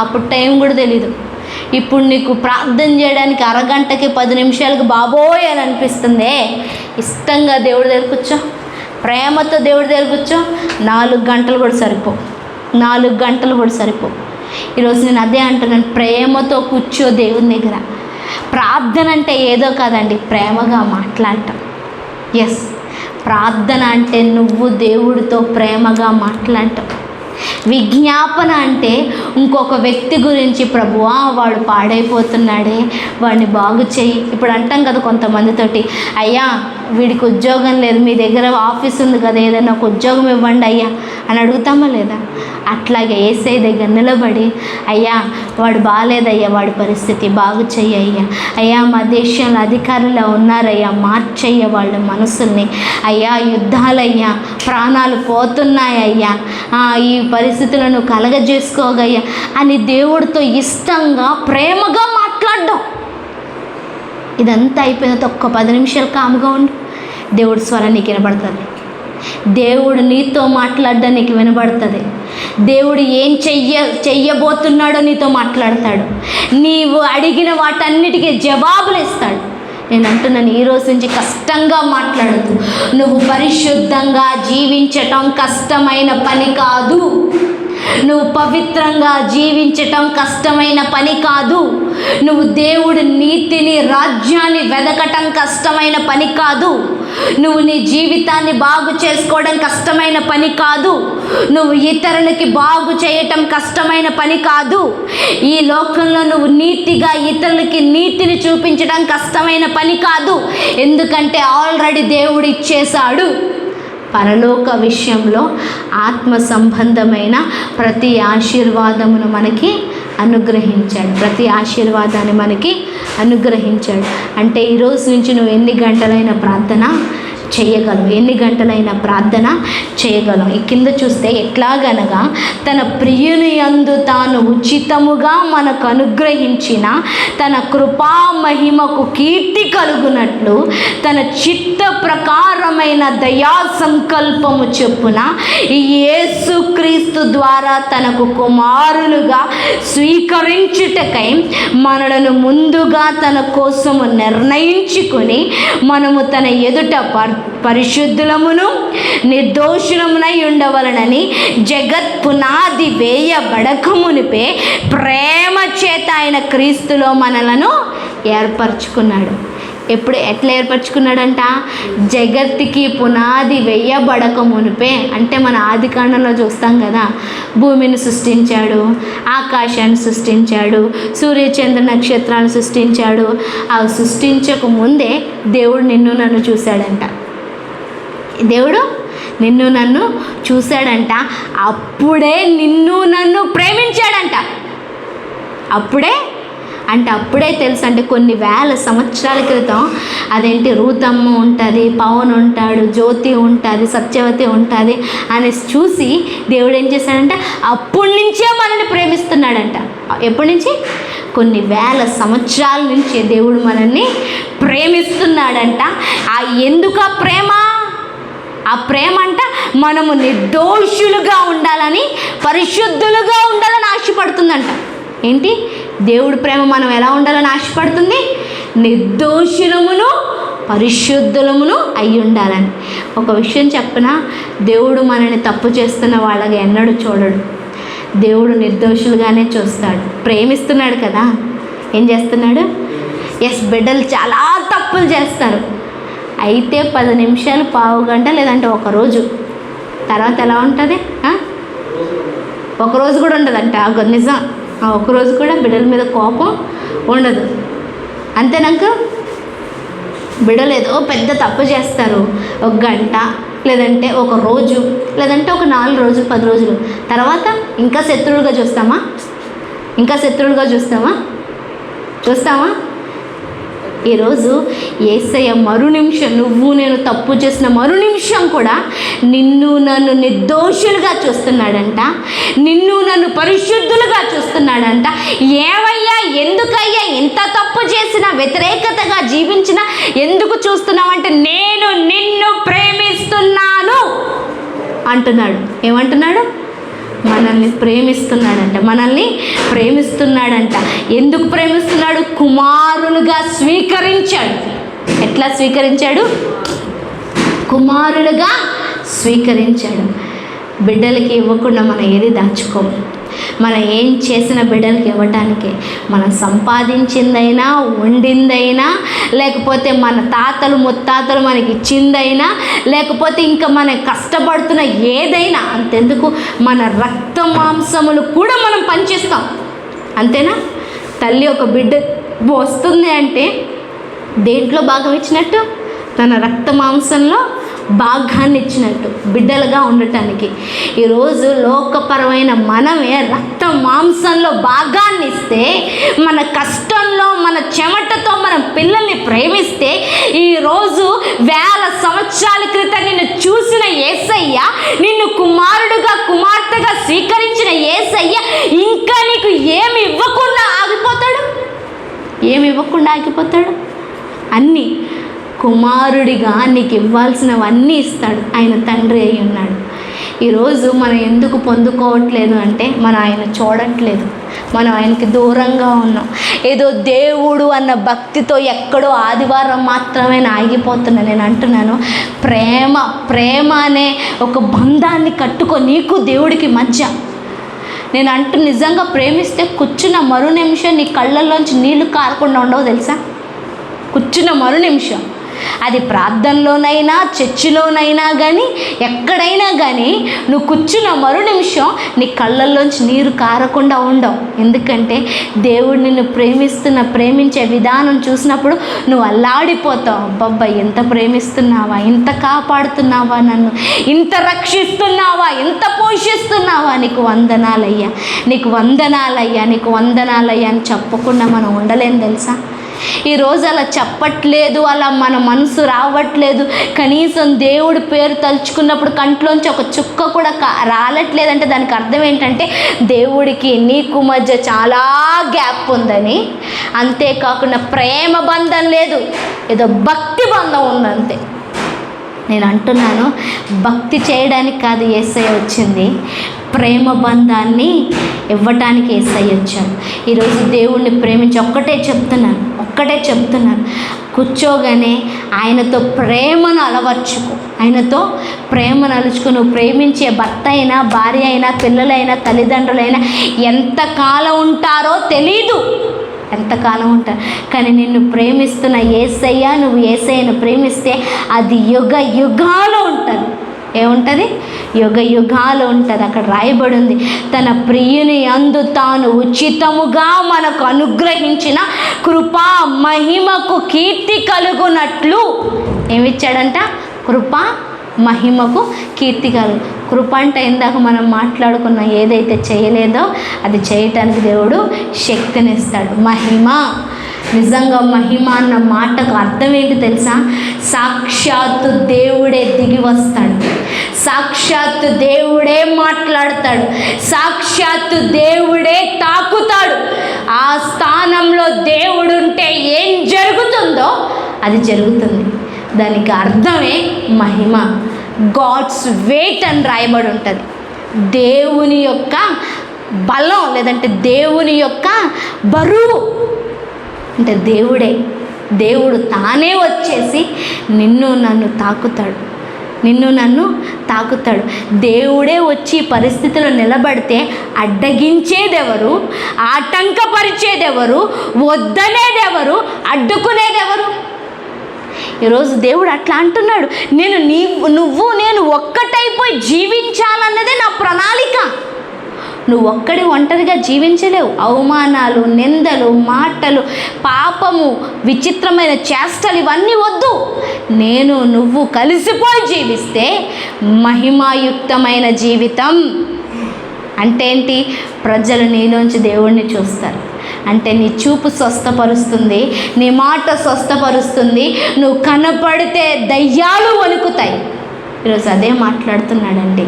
అప్పుడు టైం కూడా తెలీదు. ఇప్పుడు నీకు ప్రార్థన చేయడానికి అరగంటకి 10 నిమిషాలకు బాబోయ్ అని అనిపిస్తుంది. ఇష్టంగా దేవుడి దగ్గర కూర్చో, ప్రేమతో దేవుడి దగ్గర కూర్చో. 4 గంటలు కూడా సరిపో. ఈరోజు నేను అదే అంటున్నాను, ప్రేమతో కూర్చో దేవుని దగ్గర. ప్రార్థన అంటే ఏదో కాదండి, ప్రేమగా మాట్లాడటం. ప్రార్థన అంటే నువ్వు దేవుడితో ప్రేమగా మాట్లాడటం. విజ్ఞాపన అంటే ఇంకొక వ్యక్తి గురించి, ప్రభువా వాడు పాడైపోతున్నాడే, వాడిని బాగు చేయి. ఇప్పుడు అంటాం కదా కొంతమందితోటి, అయ్యా వీడికి ఉద్యోగం లేదు, మీ దగ్గర ఆఫీస్ ఉంది కదా, ఏదైనా ఒక ఉద్యోగం ఇవ్వండి అయ్యా అని అడుగుతామా లేదా? అట్లాగే యేసయ్య దగ్గర నిలబడి, అయ్యా వాడు బాగాలేదయ్యా, వాడి పరిస్థితి బాగు చెయ్యయ్యా, అయ్యా మా దేశంలో అధికారులు ఉన్నారయ్యా, మార్చయ్య వాళ్ళ మనసుల్ని, అయ్యా యుద్ధాలయ్యా, ప్రాణాలు పోతున్నాయ్యా, ఈ పరిస్థితులను కలగజేసుకోగయ్యా అని దేవుడితో ఇష్టంగా ప్రేమగా మాట్లాడడం. ఇదంతా అయిపోయిన ఒక్క 10 నిమిషాలు కాముగా ఉండు, దేవుడి స్వరం నీకు వినబడుతుంది. దేవుడు నీతో మాట్లాడడం నీకు వినబడుతుంది. దేవుడు ఏం చెయ్యబోతున్నాడో నీతో మాట్లాడతాడు. నీవు అడిగిన వాటన్నిటికీ జవాబులు ఇస్తాడు. నేను అంటున్నాను, ఈరోజు నుంచి కష్టంగా మాట్లాడద్దు. నువ్వు పరిశుద్ధంగా జీవించటం కష్టమైన పని కాదు. నువ్వు పవిత్రంగా జీవించటం కష్టమైన పని కాదు. నువ్వు దేవుడి నీతిని, రాజ్యాన్ని వెదకటం కష్టమైన పని కాదు. నువ్వు నీ జీవితాన్ని బాగు చేసుకోవడం కష్టమైన పని కాదు. నువ్వు ఇతరులకి బాగు చేయటం కష్టమైన పని కాదు. ఈ లోకంలో నువ్వు నీతిగా ఇతరులకి నీతిని చూపించడం కష్టమైన పని కాదు. ఎందుకంటే ఆల్రెడీ దేవుడు ఇచ్చేశాడు. పరలోక విషయంలో ఆత్మ సంబంధమైన ప్రతి ఆశీర్వాదమును మనకి అనుగ్రహించాడు. ప్రతి ఆశీర్వాదాన్ని మనకి అనుగ్రహించాడు. అంటే ఈరోజు నుంచి నువ్వు ఎన్ని గంటలైన ప్రార్థన చేయగలవు. ఈ కింద చూస్తే ఎట్లాగనగా తన ప్రియుని యందు తాను ఉచితముగా మనకు అనుగ్రహించిన తన కృపా మహిమకు కీర్తి కలుగునట్లు తన చిత్త ప్రకారమైన దయా సంకల్పము చొప్పున యేసుక్రీస్తు ద్వారా తనకు కుమారులుగా స్వీకరించుటకై మనలను ముందుగా తన కోసము నిర్ణయించుకొని మనము తన ఎదుట పరిశుద్ధులమును నిర్దోషులమునై ఉండవలనని జగత్ పునాది వేయబడకమునిపే ప్రేమ చేత ఆయన క్రీస్తులో మనలను ఏర్పరచుకున్నాడు. ఎట్లా ఏర్పరచుకున్నాడంట? జగత్తుకి పునాది వేయబడక మునిపే. అంటే మన ఆది కాండంలో చూస్తాం కదా, భూమిని సృష్టించాడు, ఆకాశాన్ని సృష్టించాడు, సూర్యచంద్ర నక్షత్రాలను సృష్టించాడు. అవి సృష్టించక ముందే దేవుడు నిన్ను నన్ను చూశాడంట. అప్పుడే నిన్ను నన్ను ప్రేమించాడంట. అప్పుడే అంటే అప్పుడే తెలుసు, అంటే కొన్ని వేల సంవత్సరాల క్రితం అదేంటి రూతమ్మ ఉంటుంది, పవన్ ఉంటాడు, జ్యోతి ఉంటుంది, సత్యవతి ఉంటుంది అని చూసి దేవుడు ఏం చేశాడంటే అప్పటి నుంచే మనల్ని ప్రేమిస్తున్నాడంట. ఎప్పటి నుంచి? కొన్ని వేల సంవత్సరాల నుంచి దేవుడు మనల్ని ప్రేమిస్తున్నాడంట. ఎందుకు ఆ ప్రేమ? ఆ ప్రేమ అంట మనము నిర్దోషులుగా ఉండాలని, పరిశుద్ధులుగా ఉండాలని ఆశపడుతుందంట. ఏంటి? దేవుడి ప్రేమ మనం ఎలా ఉండాలని ఆశపడుతుంది? నిర్దోషులమును పరిశుద్ధులమును అయి ఉండాలని. ఒక విషయం చెప్పనా, దేవుడు మనల్ని తప్పు చేస్తున్న వాళ్ళగా ఎన్నడూ చూడడు. దేవుడు నిర్దోషులుగానే చూస్తాడు. ప్రేమిస్తున్నాడు కదా, ఏం చేస్తున్నాడు? బిడ్డలు చాలా తప్పులు చేస్తారు, అయితే 10 నిమిషాలు, పావు గంట, లేదంటే ఒకరోజు తర్వాత ఎలా ఉంటుంది? ఒకరోజు కూడా ఉండదంట. నిజం, ఒకరోజు కూడా బిడ్డల మీద కోపం ఉండదు. అంతేనాక బిడ్డలు ఏదో పెద్ద తప్పు చేస్తారు, 1 గంట, లేదంటే ఒక రోజు, లేదంటే ఒక 4 రోజులు, 10 రోజులు తర్వాత ఇంకా శత్రువులుగా చూస్తామా? చూస్తామా? ఈరోజు యేసయ్య మరు నిమిషం, నువ్వు నేను తప్పు చేసిన మరు నిమిషం కూడా నిన్ను నన్ను నిర్దోషులుగా చూస్తున్నాడంట, నిన్ను నన్ను పరిశుద్ధులుగా చూస్తున్నాడంట. ఏవయ్యా, ఎందుకయ్యా ఇంత తప్పు చేసినా, వ్యతిరేకతగా జీవించినా ఎందుకు చూస్తున్నావంటే నేను నిన్ను ప్రేమిస్తున్నాను అంటున్నాడు. ఏమంటున్నాడు? మనల్ని ప్రేమిస్తున్నాడంట. ఎందుకు ప్రేమిస్తున్నాడు? కుమారులుగా స్వీకరించాడు. ఎట్లా స్వీకరించాడు? కుమారులుగా స్వీకరించాడు. బిడ్డలకి ఇవ్వకుండా మనం ఏది దాచుకోము. మనం ఏం చేసిన బిడ్డలకి ఇవ్వటానికి, మనం సంపాదించిందైనా, వండిందైనా, లేకపోతే మన తాతలు ముత్తాతలు మనకి ఇచ్చిందైనా, లేకపోతే ఇంకా మనం కష్టపడుతున్న ఏదైనా, అంతెందుకు మన రక్త మాంసములు కూడా మనం పంచిస్తాం. అంతేనా? తల్లి ఒక బిడ్డ వస్తుంది అంటే దేంట్లో భాగం ఇచ్చినట్టు? తన రక్త మాంసంలో భాగాన్ని ఇచ్చినట్టు, బిడ్డలుగా ఉండటానికి. ఈరోజు లోకపరమైన మనమే రక్త మాంసంలో భాగాన్ని ఇస్తే, మన కష్టంలో మన చెమటతో మనం పిల్లల్ని ప్రేమిస్తే, ఈరోజు వేల సంవత్సరాల క్రితం నిన్ను చూసిన యేసయ్య, నిన్ను కుమారుడుగా కుమార్తెగా స్వీకరించిన యేసయ్య ఇంకా నీకు ఏమి ఇవ్వకుండా ఆగిపోతాడు? అన్నీ కుమారుడిగా నీకు ఇవ్వాల్సినవన్నీ ఇస్తాడు. ఆయన తండ్రి అయి ఉన్నాడు. ఈరోజు మనం ఎందుకు పొందుకోవట్లేదు అంటే మనం ఆయన చూడట్లేదు, మనం ఆయనకి దూరంగా ఉన్నాం. ఏదో దేవుడు అన్న భక్తితో ఎక్కడో ఆదివారం మాత్రమే ఆగిపోతున్నా. నేను అంటున్నాను, ప్రేమ అనే ఒక బంధాన్ని కట్టుకో నీకు దేవుడికి మధ్య. నేను నిజంగా ప్రేమిస్తే కూర్చున్న మరు నిమిషం నీ కళ్ళల్లోంచి నీళ్లు కారకుండా ఉండవు తెలుసా? కూర్చున్న మరు నిమిషం, అది ప్రార్థనలోనైనా, చర్చిలోనైనా కానీ, ఎక్కడైనా కానీ, నువ్వు కూర్చున్న మరు నిమిషం నీ కళ్ళల్లోంచి నీరు కారకుండా ఉండవు. ఎందుకంటే దేవుడు నిన్ను ప్రేమించే విధానం చూసినప్పుడు నువ్వు అల్లాడిపోతావు. అబ్బబ్బా, ఎంత ప్రేమిస్తున్నావా, ఇంత కాపాడుతున్నావా, నన్ను ఇంత రక్షిస్తున్నావా, ఎంత పోషిస్తున్నావా, నీకు వందనాలయ్యా అని చెప్పకుండా మనం ఉండలేం తెలుసా? ఈరోజు అలా చెప్పట్లేదు, అలా మన మనసు రావట్లేదు. కనీసం దేవుడి పేరు తలుచుకున్నప్పుడు కంట్లోంచి ఒక చుక్క కూడా రాలట్లేదంటే దానికి అర్థం ఏంటంటే దేవుడికి నీకు మధ్య చాలా గ్యాప్ ఉందని. అంతేకాకుండా ప్రేమ బంధం లేదు, ఏదో భక్తి బంధం ఉందంతే. నేను అంటున్నాను, భక్తి చేయడానికి కాదు యేసయ్య వచ్చింది, ప్రేమ బంధాన్ని ఇవ్వటానికి యేసయ్య వచ్చాడు. ఈరోజు దేవుణ్ణి ప్రేమించి ఒక్కటే చెప్తున్నాను, కూర్చోగానే ఆయనతో ప్రేమను అలవర్చుకో. నువ్వు ప్రేమించే భర్త అయినా, భార్య అయినా, పిల్లలైనా, తల్లిదండ్రులైనా ఎంతకాలం ఉంటారో తెలీదు, ఎంతకాలం ఉంటారు. కానీ నిన్ను ప్రేమిస్తున్న యేసయ్య, నువ్వు యేసయ్యను ప్రేమిస్తే అది యుగ యుగాలు ఉంటుంది. ఏముంటుంది? యుగ యుగాలు ఉంటుంది. అక్కడ రాయబడి ఉంది, తన ప్రియుని యందు తాను ఉచితముగా మనకు అనుగ్రహించిన కృపా మహిమకు కీర్తి కలుగునట్లు ఏమిచ్చాడంట? కృప మహిమకు కీర్తి కలుగు. కృప అంటే ఇందాక మనం మాట్లాడుకున్న ఏదైతే చేయలేదో అది చేయటానికి దేవుడు శక్తినిస్తాడు. మహిమ, నిజంగా మహిమ అన్న మాటకు అర్థం ఏంటి తెలుసా? సాక్షాత్తు దేవుడే దిగి వస్తాడు, సాక్షాత్తు దేవుడే మాట్లాడతాడు, సాక్షాత్తు దేవుడే తాకుతాడు. ఆ స్థానంలో దేవుడుంటే ఏం జరుగుతుందో అది జరుగుతుంది. దానికి అర్థమే మహిమ. గాడ్స్ వెయిట్ అని రాయబడి ఉంటుంది. దేవుని యొక్క బలం లేదంటే దేవుని యొక్క బరువు అంటే దేవుడు తానే వచ్చేసి నిన్ను నన్ను తాకుతాడు. దేవుడే వచ్చి పరిస్థితిలో నిలబడితే అడ్డగించేదెవరు? ఆటంకపరిచేదెవరు? వద్దనేదెవరు? అడ్డుకునేదెవరు? ఈరోజు దేవుడు అట్లా అంటున్నాడు, నువ్వు నేను ఒక్కటైపోయి జీవించాలన్నదే నా ప్రణాళిక. నువ్వు ఒంటరిగా జీవించలేవు. అవమానాలు, నిందలు, మాటలు, పాపము, విచిత్రమైన చేష్టలు ఇవన్నీ వద్దు. నువ్వు కలిసిపోయి జీవిస్తే మహిమాయుక్తమైన జీవితం అంటే ఏంటి? ప్రజలు నీలోంచి దేవుణ్ణి చూస్తారు. అంటే నీ చూపు స్వస్థపరుస్తుంది, నీ మాట స్వస్థపరుస్తుంది, నువ్వు కనపడితే దయ్యాలు వణుకుతాయి. ఈరోజు అదే మాట్లాడుతున్నాడండి.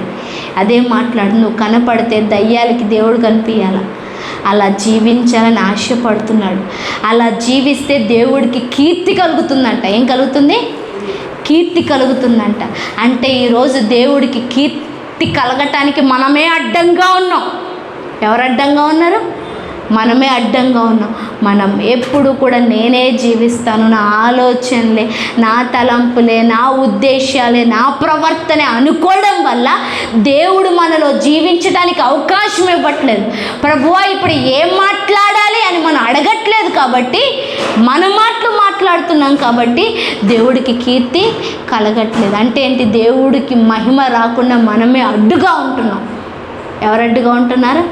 నువ్వు కనపడితే దయ్యాలకి దేవుడు కనిపించాల. అలా జీవించాలని ఆశపడుతున్నాడు. అలా జీవిస్తే దేవుడికి కీర్తి కలుగుతుందంట. ఏం కలుగుతుంది? కీర్తి కలుగుతుందంట. అంటే ఈరోజు దేవుడికి కీర్తి కలగటానికి మనమే అడ్డంగా ఉన్నాం. ఎవరు అడ్డంగా ఉన్నారు? మనమే అడ్డంగా ఉన్నాం. మనం ఎప్పుడు కూడా నేనే జీవిస్తాను, నా ఆలోచనలే, నా తలంపులే, నా ఉద్దేశాలే, నా ప్రవర్తనే అనుకోవడం వల్ల దేవుడు మనలో జీవించడానికి అవకాశం ఇవ్వట్లేదు. ప్రభువా ఇప్పుడు ఏం మాట్లాడాలి అని మనం అడగట్లేదు కాబట్టి మన మాటలు మాట్లాడుతున్నాం కాబట్టి దేవుడికి కీర్తి కలగట్లేదు. అంటే ఏంటి? దేవుడికి మహిమ రాకుండా మనమే అడ్డుగా ఉంటున్నాం. ఎవరు అడ్డుగా ఉంటున్నారు?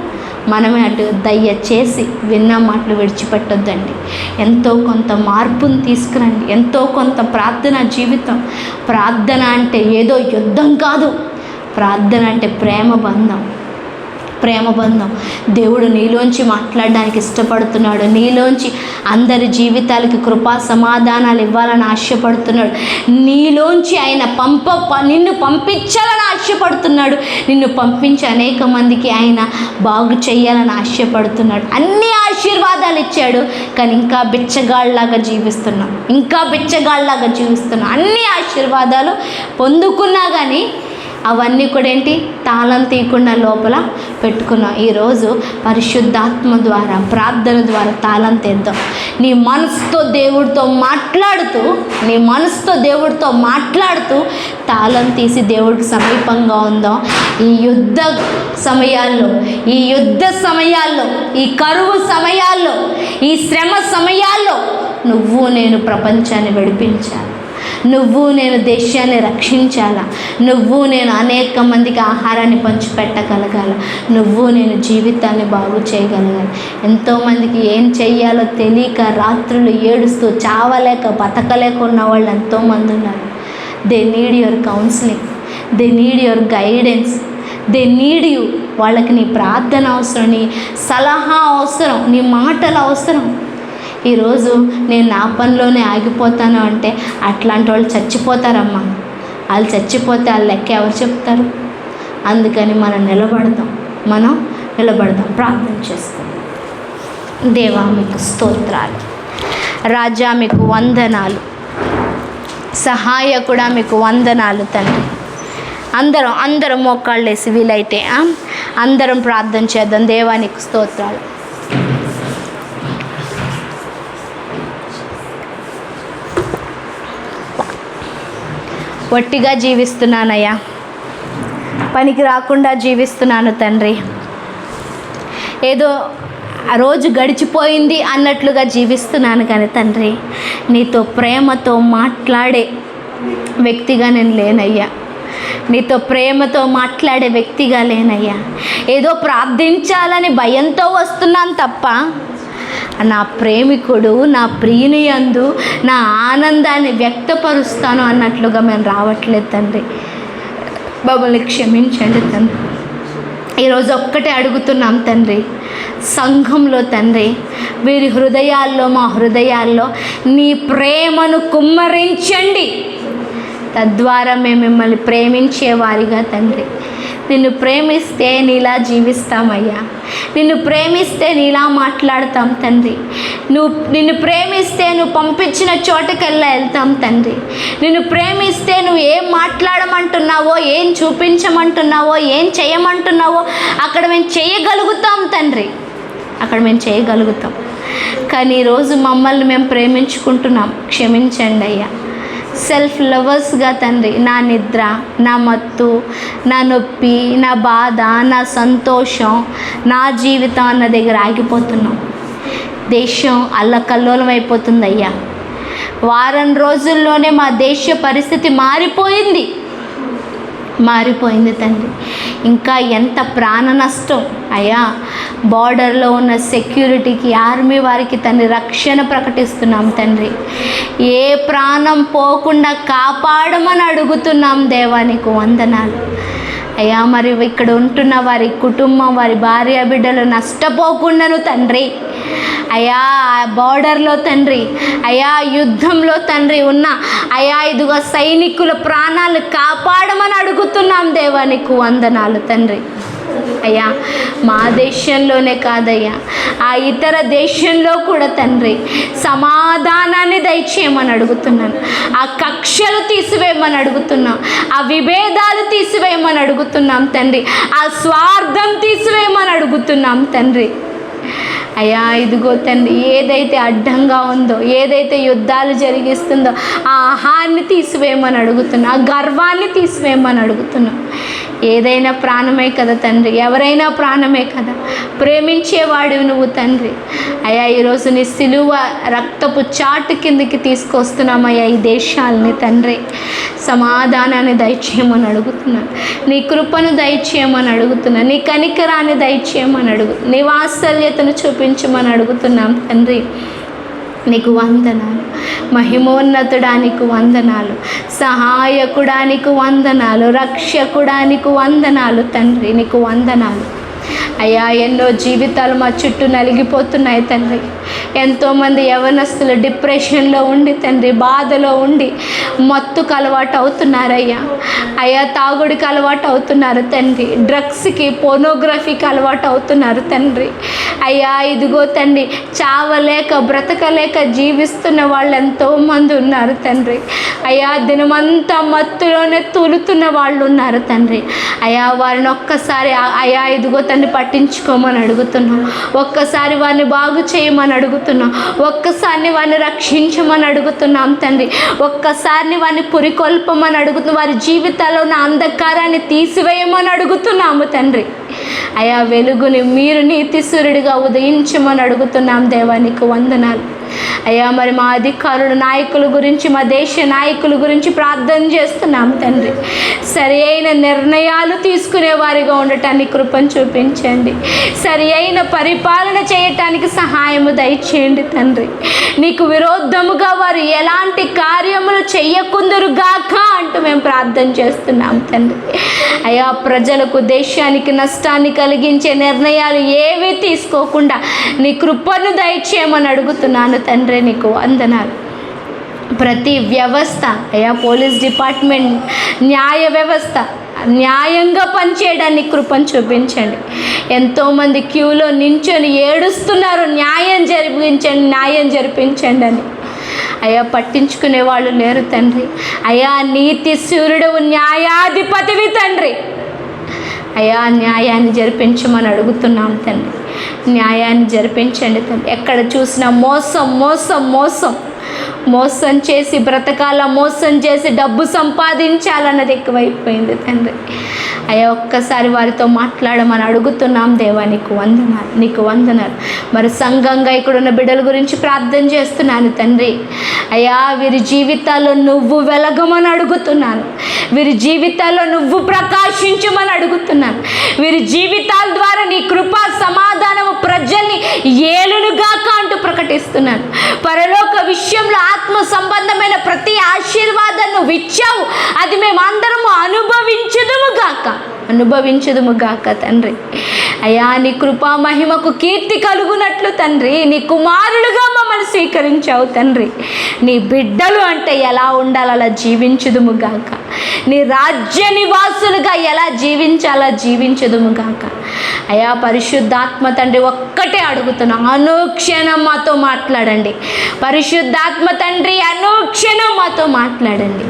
మనమే అటు. దయచేసి విన్న మాటలు విడిచిపెట్టొద్దండి. ఎంతో కొంత మార్పును తీసుకురండి. ఎంతో కొంత ప్రార్థన జీవితం. ప్రార్థన అంటే ఏదో యుద్ధం కాదు. ప్రార్థన అంటే ప్రేమ బంధం. దేవుడు నీలోంచి మాట్లాడడానికి ఇష్టపడుతున్నాడు. నీలోంచి అందరి జీవితాలకి కృపా సమాధానాలు ఇవ్వాలని ఆశపడుతున్నాడు. నీలోంచి ఆయన నిన్ను పంపించాలని ఆశపడుతున్నాడు. నిన్ను పంపించి అనేక మందికి ఆయన బాగు చేయాలని ఆశపడుతున్నాడు. అన్ని ఆశీర్వాదాలు ఇచ్చాడు, కానీ ఇంకా బిచ్చగాళ్ళలాగా జీవిస్తున్నాం. అన్ని ఆశీర్వాదాలు పొందుకున్నా కానీ అవన్నీ కూడా ఏంటి? తాళం తీయకుండా లోపల పెట్టుకున్నాం. ఈరోజు పరిశుద్ధాత్మ ద్వారా, ప్రార్థన ద్వారా తాళం తీద్దాం. నీ మనసుతో దేవుడితో మాట్లాడుతూ తాళం తీసి దేవుడికి సమీపంగా ఉందాం. ఈ యుద్ధ సమయాల్లో, ఈ కరువు సమయాల్లో, ఈ శ్రమ సమయాల్లో నువ్వు నేను ప్రపంచాన్ని విడిపించాలి. నువ్వు నేను దేశాన్ని రక్షించాలా. నువ్వు నేను అనేక మందికి ఆహారాన్ని పంచిపెట్టగలగాల. నువ్వు నేను జీవితాన్ని బాగు చేయగలగాలి. ఎంతోమందికి ఏం చెయ్యాలో తెలియక రాత్రులు ఏడుస్తూ చావలేక బతకలేక ఉన్న వాళ్ళు ఎంతోమంది ఉన్నారు. They need your counselling, they need your guidance, they need you. వాళ్ళకి నీ ప్రార్థన అవసరం, నీ సలహా అవసరం, నీ మాటలు అవసరం. ఈరోజు నేను నా పనిలోనే ఆగిపోతాను అంటే అట్లాంటి వాళ్ళు చచ్చిపోతారమ్మా. వాళ్ళు చచ్చిపోతే వాళ్ళ లెక్క ఎవరు చెప్తారు? అందుకని మనం నిలబడదాం, ప్రార్థన చేసుకుందాం. దేవా మీకు స్తోత్రాలు, రాజా మీకు వందనాలు, సహాయకుడా మీకు వందనాలు తండ్రి. అందరం మోకాళ్ళు వేసి వీలైతే అందరం ప్రార్థన చేద్దాం. దేవా నీకు స్తోత్రాలు. వట్టిగా జీవిస్తున్నానయ్యా, పనికి రాకుండా జీవిస్తున్నాను తండ్రి. ఏదో ఆ రోజు గడిచిపోయింది అన్నట్లుగా జీవిస్తున్నాను కానీ తండ్రి, నీతో ప్రేమతో మాట్లాడే వ్యక్తిగా నేను లేనయ్యా. ఏదో ప్రార్థించాలని భయంతో వస్తున్నాను తప్ప నా ప్రేమికుడు, నా ప్రియుని యందు నా ఆనందాన్ని వ్యక్తపరుస్తాను అన్నట్లుగా మేము రావట్లేదు తండ్రి. మమ్మల్ని క్షమించండి తండ్రి. ఈరోజు ఒక్కటే అడుగుతున్నాం తండ్రి, సంఘంలో తండ్రి వీరి హృదయాల్లో, మా హృదయాల్లో నీ ప్రేమను కుమ్మరించండి. తద్వారా మేము మిమ్మల్ని ప్రేమించేవారిగా తండ్రి, నిన్ను ప్రేమిస్తే నీలా జీవిస్తామయ్యా, నిన్ను ప్రేమిస్తే నీలా మాట్లాడతాం తండ్రి, నిన్ను ప్రేమిస్తే నువ్వు పంపించిన చోటకెల్లా వెళ్తాం తండ్రి, నిన్ను ప్రేమిస్తే నువ్వు ఏం మాట్లాడమంటున్నావో, ఏం చూపించమంటున్నావో, ఏం చేయమంటున్నావో అక్కడ మేము చేయగలుగుతాం తండ్రి, అక్కడ మేము చేయగలుగుతాం. కానీ ఈరోజు మమ్మల్ని మేము ప్రేమించుకుంటున్నాం, క్షమించండి అయ్యా. సెల్ఫ్ లవర్స్గా తండ్రి, నా నిద్ర, నా మత్తు, నా నొప్పి, నా బాధ, నా సంతోషం, నా జీవితం అన్న దగ్గర ఆగిపోతున్నాం. దేశం అల్లకల్లోలం అయిపోతుంది అయ్యా. వారం రోజుల్లోనే మా దేశ పరిస్థితి మారిపోయింది తండ్రి. ఇంకా ఎంత ప్రాణ నష్టం అయ్యా. బార్డర్లో ఉన్న సెక్యూరిటీకి, ఆర్మీ వారికి తండ్రి రక్షణ ప్రకటిస్తున్నాం తండ్రి. ఏ ప్రాణం పోకుండా కాపాడమని అడుగుతున్నాం దేవా, నీకు వందనాలు అయ్యా. మరి ఇక్కడ ఉంటున్న వారి కుటుంబం, వారి భార్య బిడ్డలు నష్టపోకుండాను తండ్రి అయ్యా, బార్డర్లో తండ్రి అయ్యా, యుద్ధంలో తండ్రి ఉన్న అయ్యా ఇదిగో సైనికుల ప్రాణాలు కాపాడమని అడుగుతున్నాం దేవా, నీకు వందనాలు తండ్రి అయ్యా. మా దేశంలోనే కాదయ్యా, ఆ ఇతర దేశంలో కూడా తండ్రి సమాధానాన్ని దయచేయమని అడుగుతున్నాను. ఆ కక్షలు తీసివేయమని అడుగుతున్నాం, ఆ విభేదాలు తీసివేయమని అడుగుతున్నాం తండ్రి, ఆ స్వార్థం తీసివేయమని అడుగుతున్నాం తండ్రి అయ్యా. ఇదిగో తండ్రి, ఏదైతే అడ్డంగా ఉందో, ఏదైతే యుద్ధాలు జరిగిస్తుందో ఆ ఆహాన్ని తీసివేయమని అడుగుతున్నా, ఆ గర్వాన్ని తీసివేయమని అడుగుతున్నాం. ఏదైనా ప్రాణమే కదా తండ్రి, ఎవరైనా ప్రాణమే కదా, ప్రేమించేవాడివి నువ్వు తండ్రి అయ్యా. ఈరోజు నీ సిలువ రక్తపు చాటు కిందకి తీసుకొస్తున్నామయ్యా ఈ దేశాలని తండ్రి. సమాధానాన్ని దయచేయమని అడుగుతున్నాను, నీ కృపను దయచేయమని అడుగుతున్నాను, నీ కనికరాన్ని దయచేయమని నీ వాత్సల్యతను చూపించమని అడుగుతున్నాం తండ్రి. నీకు వందనాలు, మహిమోన్నతుడానికి వందనాలు, సహాయకుడానికి వందనాలు, రక్షకుడానికి వందనాలు తండ్రి, నీకు వందనాలు అయ్యా. ఎన్నో జీవితాలు మా చుట్టూ నలిగిపోతున్నాయి తండ్రి. ఎంతోమంది యవనస్తులు డిప్రెషన్లో ఉండి తండ్రి, బాధలో ఉండి మత్తుకు అలవాటు అవుతున్నారయ్యా అయ్యా, తాగుడికి అలవాటు అవుతున్నారు తండ్రి, డ్రగ్స్కి, పోర్నోగ్రఫీకి అలవాటు అవుతున్నారు తండ్రి అయ్యా. ఇదిగో తండ్రి, చావలేక బ్రతకలేక జీవిస్తున్న వాళ్ళు ఎంతోమంది ఉన్నారు తండ్రి అయ్యా. దినమంతా మత్తులోనే తూలుతున్న వాళ్ళు ఉన్నారు తండ్రి అయ్యా. వారిని ఒక్కసారి అయ్యా ఇదిగో తండ్రి పట్టించుకోమని అడుగుతున్నాం, ఒక్కసారి వారిని బాగు చేయమని అడుగుతున్నాం, ఒక్కసారిని వారిని రక్షించమని అడుగుతున్నాం తండ్రి, ఒక్కసారిని వారిని పురికొల్పమని అడుగుతున్నాం, వారి జీవితాల్లో ఉన్న అంధకారాన్ని తీసివేయమని అడుగుతున్నాము తండ్రి అయ్యా. వెలుగుని మీరు నీతిసూరుడిగా ఉదయించమని అడుగుతున్నాం దేవా, నీకు వందనాలు అయ్యా. మరి మా అధికారులు, నాయకుల గురించి, మా దేశ నాయకుల గురించి ప్రార్థన చేస్తున్నాం తండ్రి. సరి అయిన నిర్ణయాలు తీసుకునే వారిగా ఉండటానికి కృపను చూపించండి, సరి అయిన పరిపాలన చేయటానికి సహాయము దయచేయండి తండ్రి. నీకు విరోధముగా వారు ఎలాంటి కార్యములు చెయ్యకుందురుగాక అంటూ మేము ప్రార్థన చేస్తున్నాం తండ్రి అయ్యా. ప్రజలకు, దేశానికి నష్టాన్ని కలిగించే నిర్ణయాలు ఏవీ తీసుకోకుండా నీ కృపను దయచేయమని అడుగుతున్నాను తండ్రి, నీకు వందనాలు. ప్రతి వ్యవస్థ అయ్యా, పోలీస్ డిపార్ట్మెంట్, న్యాయ వ్యవస్థ న్యాయంగా పనిచేయడానికి కృపను చూపించండి. ఎంతోమంది క్యూలో నించొని ఏడుస్తున్నారు, న్యాయం జరిపించండి అని అయ్యా. పట్టించుకునే వాళ్ళు లేరు తండ్రి అయ్యా. నీతి సూర్యుడు, న్యాయాధిపతివి తండ్రి అయ్యా. న్యాయాన్ని జరిపించమని అడుగుతున్నాం తండ్రి, న్యాయాన్ని జరిపించండి తండ్రి. ఎక్కడ చూసినా మోసం మోసం మోసం మోసం చేసి బ్రతకాల, మోసం చేసి డబ్బు సంపాదించాలన్నది ఎక్కువైపోయింది తండ్రి అయ్యా. ఒక్కసారి వారితో మాట్లాడమని అడుగుతున్నాం దేవా, నీకు వందనాలు. మరి సంఘంగా ఇక్కడ ఉన్న బిడ్డల గురించి ప్రార్థన చేస్తున్నాను తండ్రి అయ్యా. వీరి జీవితాల్లో నువ్వు వెలగమని అడుగుతున్నాను, వీరి జీవితాల్లో నువ్వు ప్రకాశించమని అడుగుతున్నాను, వీరి జీవితాల ద్వారా నీ కృపా సమాధానము ప్రజల్ని ఏలునుగాక అంటూ ప్రకటిస్తున్నాను. పరలోక విషయంలో ఆత్మ సంబంధమైన ప్రతి ఆశీర్వాదాన్ని నువ్వు ఇచ్చావు, అది మేము అందరము అనుభవించుదుము అనుభవించుదుముగాక తండ్రి. అయ్యా, నీ కృపా మహిమకు కీర్తి కలుగునట్లు తండ్రి నీ కుమారులుగా మమ్మల్ని స్వీకరించావు తండ్రి. నీ బిడ్డలు అంటే ఎలా ఉండాలో అలా జీవించుదుముగాక. నీ రాజ్య నివాసులుగా ఎలా జీవించాలో జీవించుదుముగాక. అయ్యా పరిశుద్ధాత్మ తండ్రి ఒక్కటే అడుగుతున్నా, అనుక్షణం మాతో మాట్లాడండి. పరిశుద్ధాత్మ తండ్రి అనుక్షణం మాతో మాట్లాడండి.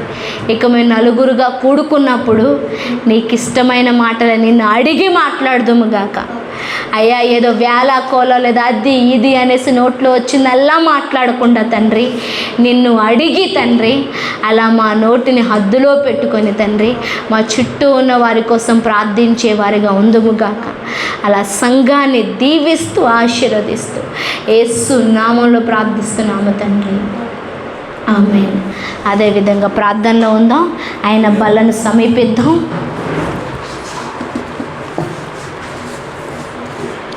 ఇక మేము నలుగురుగా కూడుకున్నప్పుడు నీకు ఇష్టమైన మాటలు నిన్ను అడిగి మాట్లాడదుముగాక. అయ్యా ఏదో వేళాకోలో లేదా అది ఇది అనేసి నోట్లో వచ్చిందల్లా మాట్లాడకుండా తండ్రి నిన్ను అడిగి తండ్రి అలా మా నోటిని హద్దులో పెట్టుకొని తండ్రి మా చుట్టూ ఉన్న వారి కోసం ప్రార్థించే వారిగా ఉందుముగాక. అలా సంఘాన్ని దీవిస్తూ ఆశీర్వదిస్తూ యేసు నామంలో ప్రార్థిస్తున్నాము తండ్రి, ఆమేన్. అదేవిధంగా ప్రార్థనలో ఉందాం, ఆయన బలను సమీపిద్దాం.